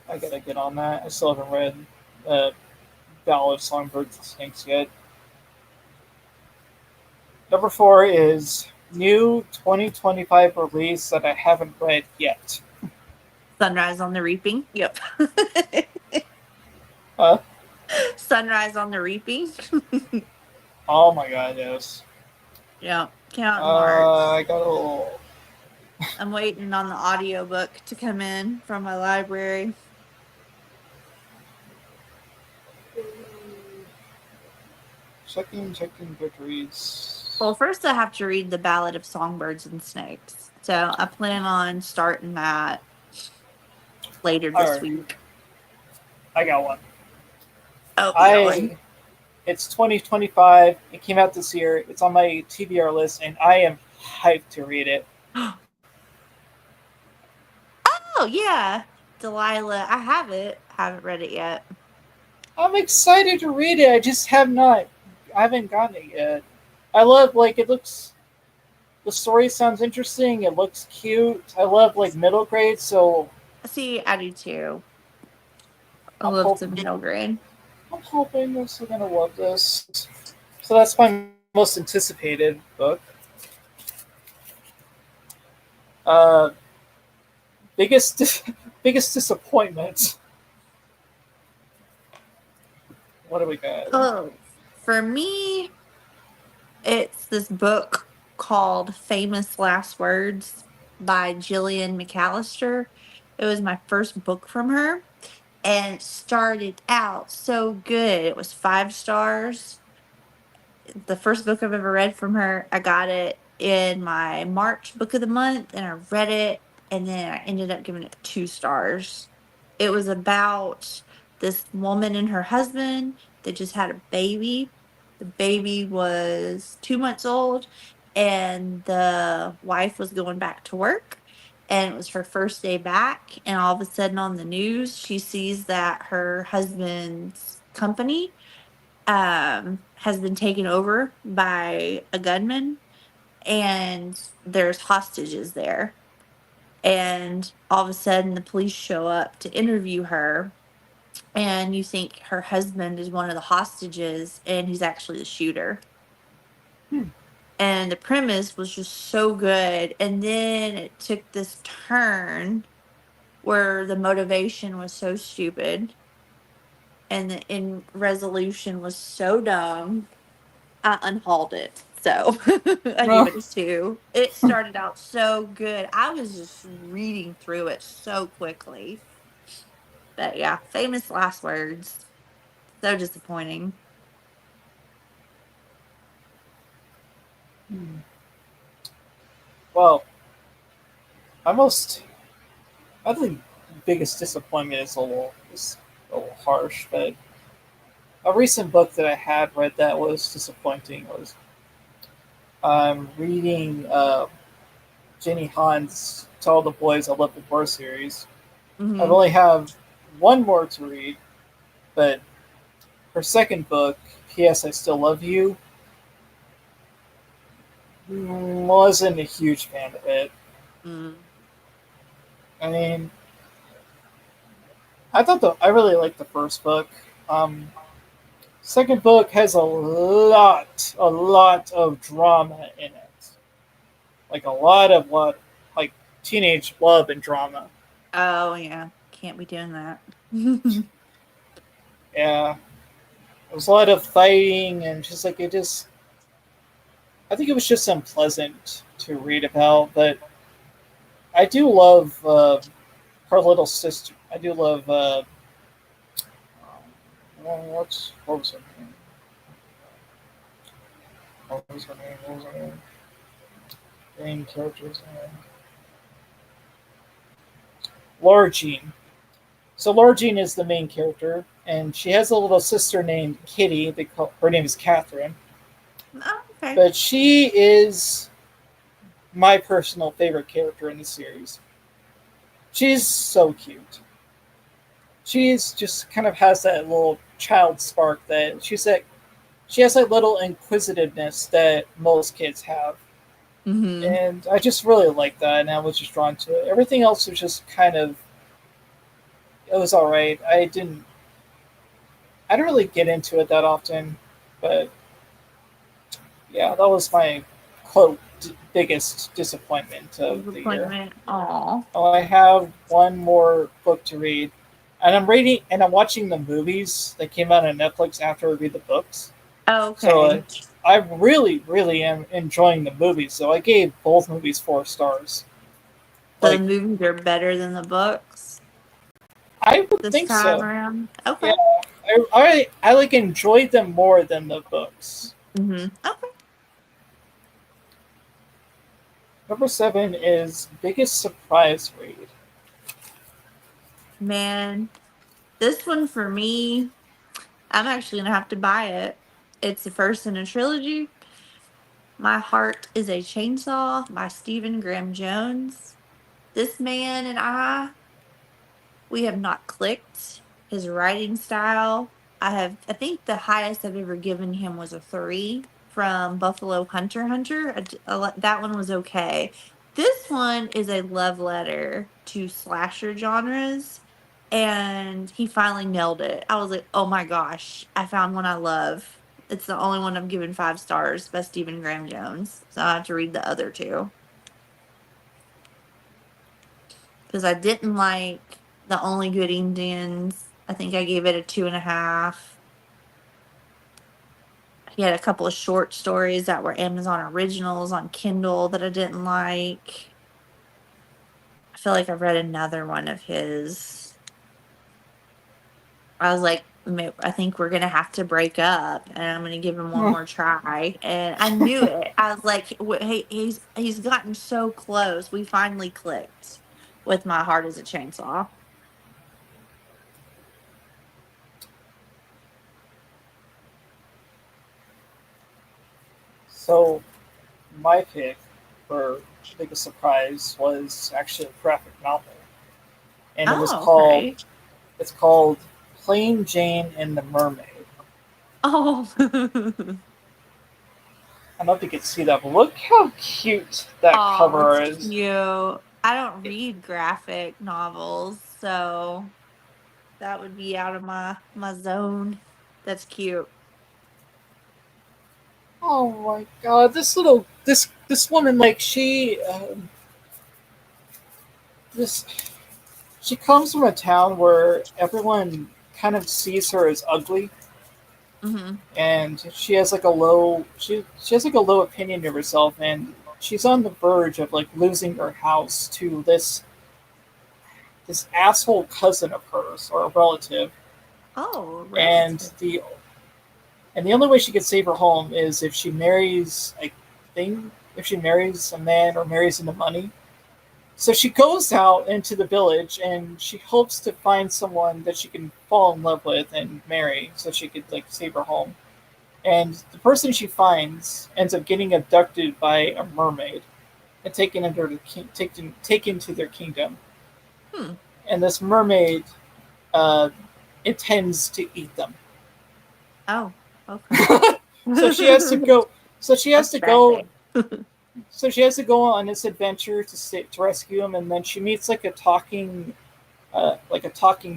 I gotta get on that. I still haven't read uh, Ballad of Songbirds and Snakes yet. Number 4 is new 2025 release that I haven't read yet. Sunrise on the Reaping. Yep. Uh, Sunrise on the Reaping. oh my god, yes. Yeah, came out in March. I got a little. I'm waiting on the audiobook to come in from my library. Checking Goodreads. Well, first I have to read The Ballad of Songbirds and Snakes. So I plan on starting that later this Alright, week. I got one. Oh, you got one. It's 2025. It came out this year. It's on my TBR list, and I am hyped to read it. Oh, yeah. Delilah. I have it. Haven't read it yet. I'm excited to read it. I just have not. I haven't gotten it yet. I love like it looks. The story sounds interesting. It looks cute. I love like middle grade, so See, I do too. I I'm love some hoping. middle grade. I'm hoping they're still gonna love this. So that's my most anticipated book. Uh, biggest biggest disappointment. What do we got? Oh, for me, it's this book called Famous Last Words by Gillian McAllister. It was my first book from her, and it started out so good. It was 5 stars. The first book I've ever read from her. I got it in my March book of the month, and I read it. and then I ended up giving it 2 stars. It was about this woman and her husband that just had a baby. The baby was 2 months old, and the wife was going back to work, and it was her first day back, and all of a sudden on the news, she sees that her husband's company, has been taken over by a gunman, and there's hostages there. And all of a sudden, the police show up to interview her, and you think her husband is one of the hostages, and he's actually the shooter. Hmm. And the premise was just so good. And then it took this turn where the motivation was so stupid, and the in resolution was so dumb. I unhauled it. So I gave it a 2. It started out so good. I was just reading through it so quickly. But yeah, famous last words. So disappointing. Well, I think the biggest disappointment is a little harsh, but a recent book that I had read that was disappointing was I'm reading Jenny Han's "To All the Boys I Love Before" series. I Hmm. only have one more to read, but her second book, "P.S. I Still Love You," wasn't a huge fan of it. Mm. I mean, I really liked the first book. Um, Second book has a lot of drama in it, like a lot, like teenage love and drama. Oh yeah, can't be doing that. Yeah, there was a lot of fighting and just like I think it was just unpleasant to read about. But I do love her little sister. I do love what was her name? What was her name? What was her name? The main character's name. Laura Jean. So Laura Jean is the main character, and she has a little sister named Kitty. Her name is Catherine, Oh, okay. but she is my personal favorite character in the series. She's so cute. She's just kind of has that little child spark that she has that little inquisitiveness that most kids have, Hmm. and I just really like that, and I was just drawn to it. Everything else was just kind of it was all right. I don't really get into it that often, but yeah, that was my quote biggest disappointment of the year. Disappointment. Aw. Oh, I have one more book to read, and I'm watching the movies that came out on Netflix after I read the books. So Okay. I really am enjoying the movies. So I gave both movies 4 stars. So the Like movies are better than the books I would this think time so. around. Yeah, Okay. I like enjoyed them more than the books. Hmm. Okay. Number 7 is biggest surprise read. Man, this one for me, I'm actually gonna have to buy it. It's the first in a trilogy. My Heart is a Chainsaw by Stephen Graham Jones. This man and we have not clicked. His writing style, I think the highest I've ever given him was a 3 from Buffalo Hunter. That one was okay. This one is a love letter to slasher genres, and he finally nailed it. I was like, oh my gosh, I found one I love. It's the only one I'm giving 5 stars by Stephen Graham Jones. So I have to read the other two because I didn't like The Only Good Indians. I think I gave it a 2.5. He had a couple of short stories that were Amazon originals on Kindle that I didn't like. I feel like I've read another one of his. I was like, I think we're gonna have to break up, and I'm gonna give him one more try. And I knew it. I was like, hey, he's gotten so close. We finally clicked. with My Heart is a Chainsaw. So, my pick for biggest surprise was actually a graphic novel, and Oh, okay. it's called Plain Jane and the Mermaid. Oh, I don't know if you can see that, but look how cute that oh, it's cover is. cute. I don't read graphic novels, so that would be out of my zone. That's cute. Oh my god, this woman, like, this she comes from a town where everyone kind of sees her as ugly, Mm-hmm. and she has like a low opinion of herself, and she's on the verge of like losing her house to this asshole cousin of hers or a relative, Oh, and relative. the only way she could save her home is if she marries if she marries a man or marries into money. So she goes out into the village and she hopes to find someone that she can fall in love with and marry so she could like save her home. And the person she finds ends up getting abducted by a mermaid and taken to their kingdom. Hmm. And this mermaid uh, intends to eat them. Oh, okay. So she has to go. So she has That's to a bad go. day. So she has to go on this adventure to rescue him, and then she meets like a talking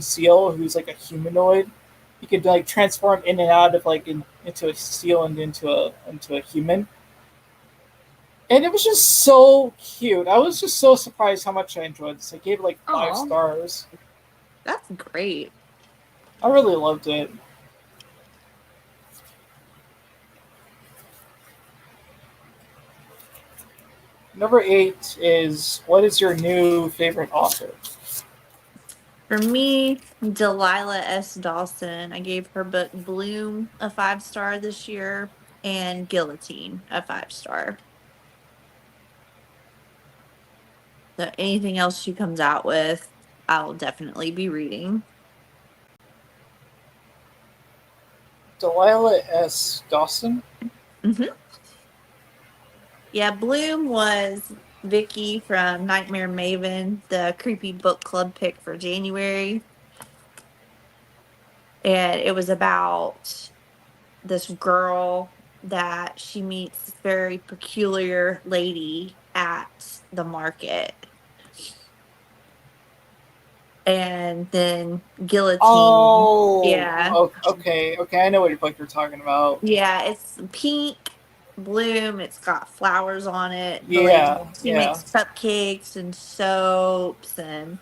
seal who's like a humanoid. He could like transform in and out of into a seal and into a human. And it was just so cute. I was just so surprised how much I enjoyed this. I gave it like five Oh, stars. that's great. I really loved it. Number 8 is, what is your new favorite author? For me, Delilah S. Dawson, I gave her book Bloom a 5 star this year and Guillotine a 5 star. So anything else she comes out with, I'll definitely be reading. Delilah S. Dawson? Hmm. Yeah, Bloom was Vicky from Nightmare Maven, the creepy book club pick for January. And it was about this girl that she meets this very peculiar lady at the market. And then Guillotine. Yeah. Okay, okay. I know what book you're talking about. Yeah, it's pink, bloom. It's got flowers on it. The lady, Yeah, she yeah. makes cupcakes and soaps, and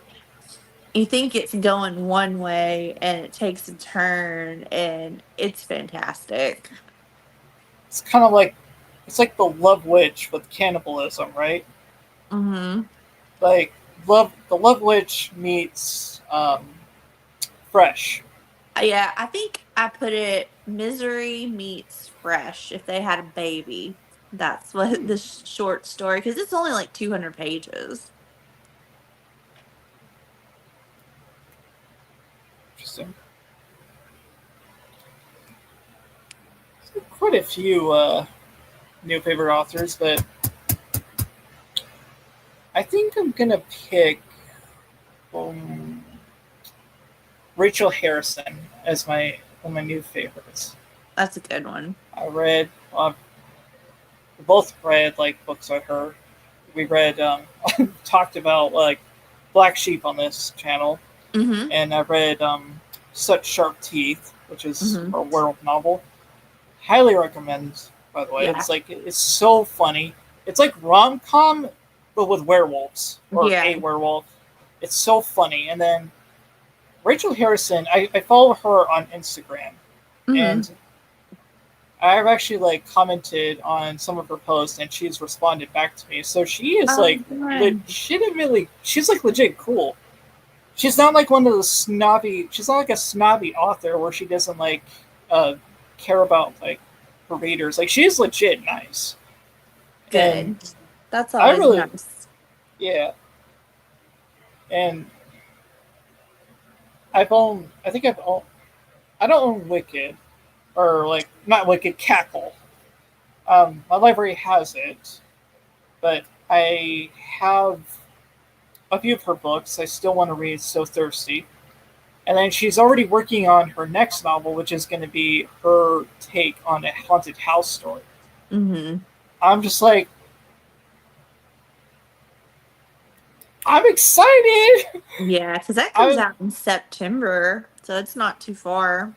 you think it's going one way and it takes a turn, and it's fantastic. It's kind of like it's like the Love Witch with cannibalism, right? Hmm. Like the Love Witch meets Fresh. Yeah, I think I put it Misery meets Fresh if they had a baby. That's what this short story, because it's only like 200 pages. Interesting. Quite a few new favorite authors, but I think I'm gonna pick um, Rachel Harrison as my one of my new favorites. That's a good one. I read, we both read like books by her. We read, talked about like Black Sheep on this channel, Hmm. and I read Such Sharp Teeth, which is Hmm. a werewolf novel. Highly recommend. By the way, Yeah. it's so funny. It's like rom com, but with werewolves or Yeah. a werewolf. It's so funny. And then Rachel Harrison, I follow her on Instagram, Hmm. and I've actually like commented on some of her posts, and she's responded back to me. So she is Oh, like good. legitimately, she's like legit cool. She's not like one of the snobby. She's not like a snobby author where she doesn't like uh, care about like her readers. Like she's legit nice, and Good. That's I always really, nice. yeah. And I think I've owned, I don't own Wicked, or like, not Wicked, Cackle. My library has it, but I have a few of her books I still want to read, So Thirsty. And then she's already working on her next novel, which is going to be her take on a haunted house story. Mm-hmm. I'm just like, I'm excited. Yeah, because that comes I out in September, so it's not too far.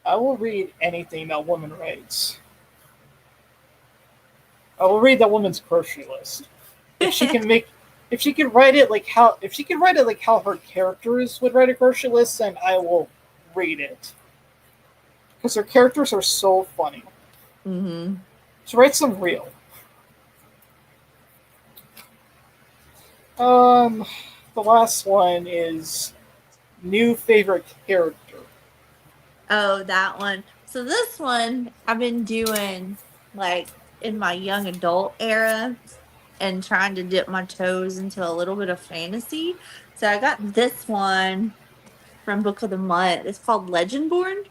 I will read anything that woman writes. I will read that woman's grocery list. If she can make, if she can write it like how, if she can write it like how her characters would write a grocery list, then I will read it because her characters are so funny. Mm-hmm. She writes them real. The last one is new favorite character. Oh, that one. So this one I've been doing like in my young adult era and trying to dip my toes into a little bit of fantasy. So I got this one from Book of the Month. It's called Legendborn.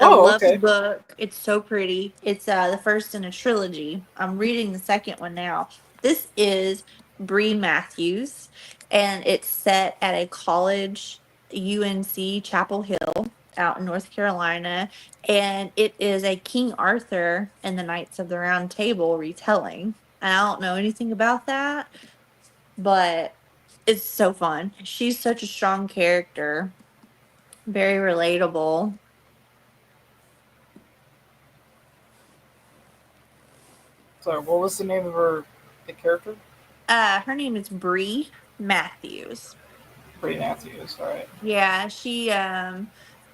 I Oh, love the okay. book. It's so pretty. It's the first in a trilogy. I'm reading the second one now. This is Bree Matthews, and it's set at a college, UNC Chapel Hill, out in North Carolina, and it is a King Arthur and the Knights of the Round Table retelling. And I don't know anything about that, but it's so fun. She's such a strong character, very relatable. Sorry, what was the name of the character? Her name is Bree Matthews. Brie Matthews. All right. Yeah, she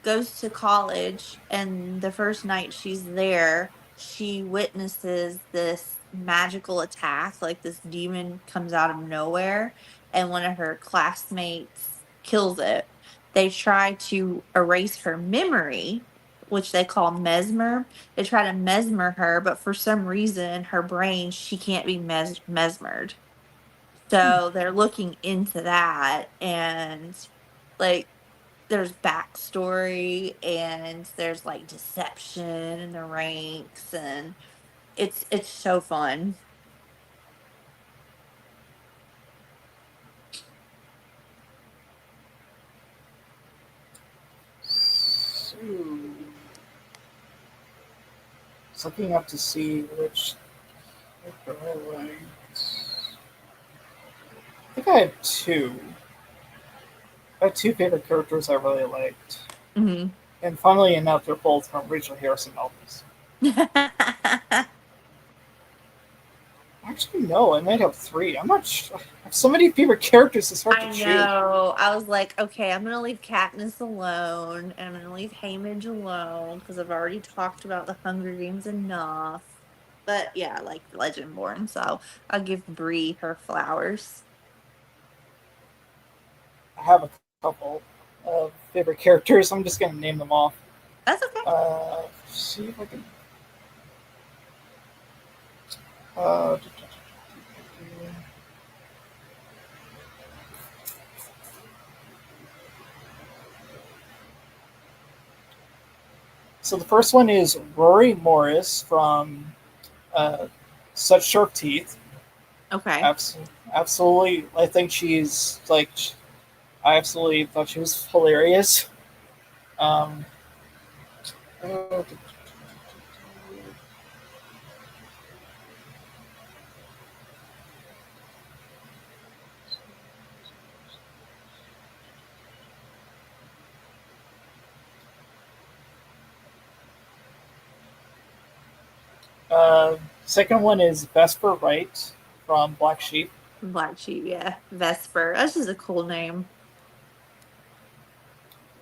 goes to college, and the first night she's there, she witnesses this magical attack. Like this demon comes out of nowhere, and one of her classmates kills it. They try to erase her memory, which they call mesmer. They try to mesmer her, but for some reason, her brain, she can't be mesmered. So they're looking into that, and like there's backstory, and there's like deception in the ranks, and it's so fun. So, just looking up to see which character I liked. I think I had two. I had two favorite characters I really liked. Hmm. And funnily enough, they're both from Rachel Harrison novels. Actually, no, I might have three. I'm not sure. I have so many favorite characters, it's hard to I choose. know. I was like, okay, I'm gonna leave Katniss alone, and I'm gonna leave Haymitch alone because I've already talked about the Hunger Games enough. But yeah, I like Legendborn, so I'll give Bree her flowers. I have a couple of favorite characters. I'm just going to name them off. That's okay. See if I can. Uh, so the first one is Rory Morris from Such Sharp Teeth. Okay. Absolutely. I think she's like, I absolutely thought she was hilarious. Um, uh, second one is Vesper Wright from Black Sheep. Black Sheep, yeah. Vesper. That's just a cool name.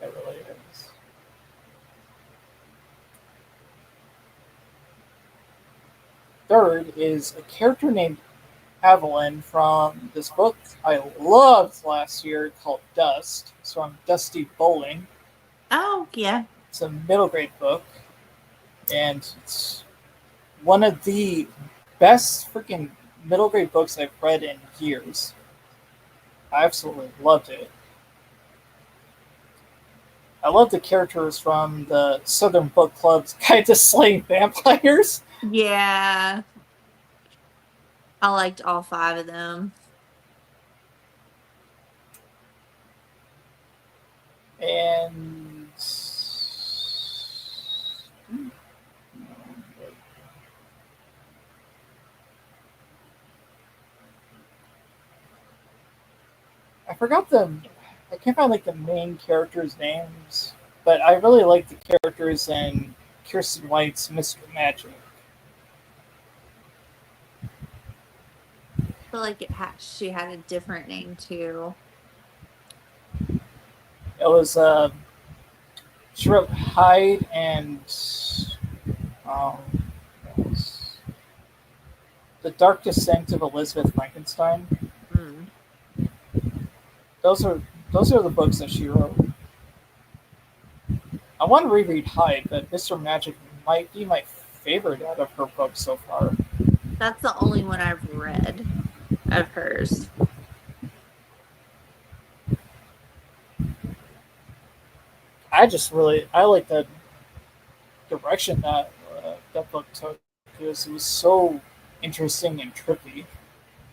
It really is. Third is a character named Evelyn from this book I loved last year called Dust. It's from Dusty Bowling. Oh, yeah. It's a middle grade book, and it's one of the best freaking middle grade books I've read in years. I absolutely loved it. I love the characters from the Southern Book Club's Guide to Slaying Vampires. Yeah, I liked all 5 of them. And I forgot them. I can't find like the main characters' names, but I really like the characters in Kirsten White's Mr. Magic. I feel like she had a different name too. It was she wrote Hyde and um, what was- The Dark Descent of Elizabeth Frankenstein. Mm. Those are those are the books that she wrote. I want to reread Hyde, but Mr. Magic might be my favorite out of her books so far. That's the only one I've read of hers. I like the direction that that book took because it was so interesting and trippy.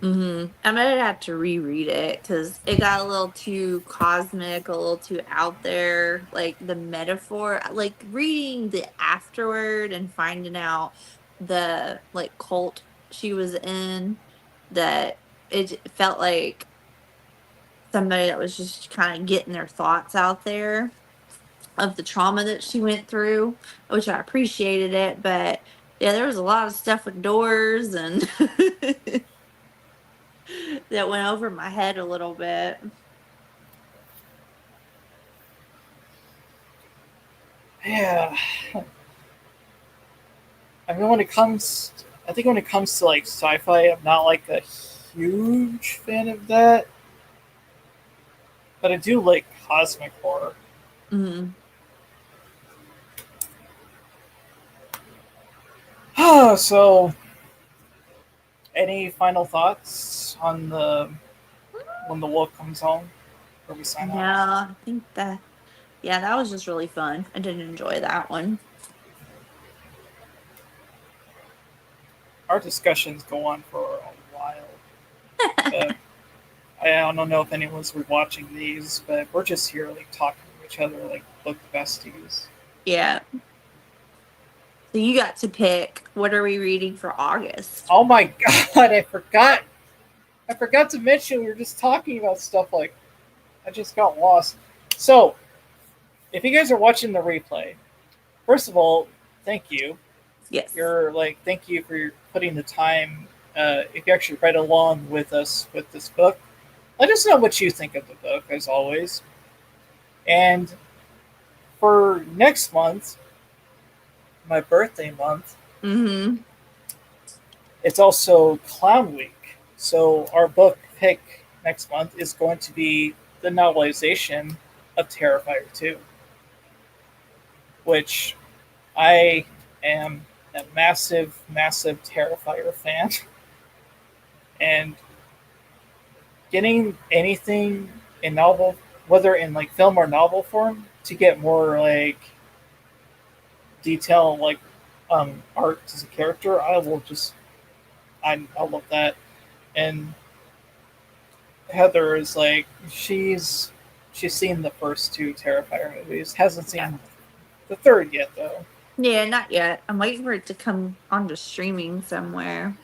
I might have to reread it because it got a little too cosmic, a little too out there. Like the metaphor, like reading the afterword and finding out the like cult she was in, that it felt like somebody that was just kind of getting their thoughts out there of the trauma that she went through, which I appreciated it. But yeah, there was a lot of stuff with doors and that went over my head a little bit. Yeah, I mean I think when it comes to like sci-fi, I'm not like a huge fan of that, but I do like cosmic horror. Mm-hmm. So, any final thoughts on the when the wolf comes home? Before we sign No, off. I think that, yeah, that was just really fun. I did enjoy that one. Our discussions go on for a while. But I don't know if anyone's watching these, but we're just here like talking to each other like book besties. Yeah. So you got to pick, what are we reading for August? Oh my god, I forgot. I forgot to mention we were just talking about stuff like I just got lost. So, if you guys are watching the replay, first of all, thank you. Yes. Thank you for putting the time. If you actually read along with us with this book, let us know what you think of the book, as always. And for next month, my birthday month, Mm-hmm. it's also Clown Week. So our book pick next month is going to be the novelization of Terrifier 2, which I am a massive, massive Terrifier fan. And getting anything in novel, whether in like film or novel form, to get more like detail, like art as a character, I love that. And Heather is like she's seen the first 2 Terrifier movies, hasn't Yeah. seen the third yet though. Yeah, not yet. I'm waiting for it to come onto streaming somewhere.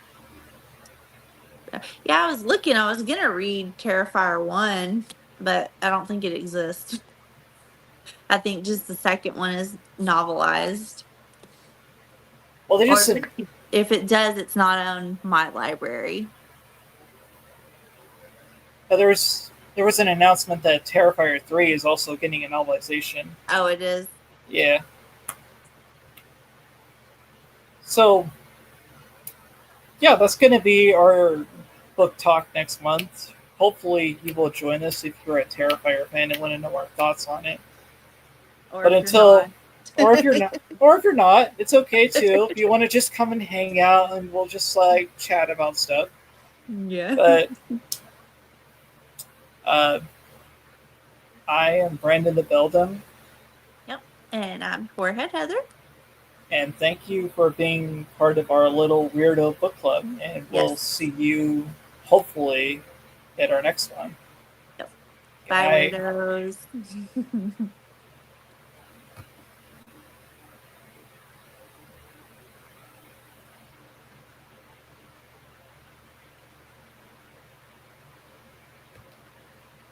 Yeah, I was looking. I was gonna read Terrifier 1, but I don't think it exists. I think just the second one is novelized. Well, they Or just if it does, it's not on my library. there was an announcement that Terrifier 3 is also getting a novelization. Oh, it is? Yeah. So yeah, that's going to be our book talk next month. Hopefully, you will join us if you're a Terrifier fan and want to know our thoughts on it. Or But if until, you're not. or if you're not, it's okay too. If you want to just come and hang out and we'll just like chat about stuff. Yeah. But Uh, I am Brandon the Beldam, Yep. And I'm Horrorhead Heather. and thank you for being part of our little weirdo book club. And we'll Yes. see you hopefully at our next one. Yep. Good Bye, night. weirdos.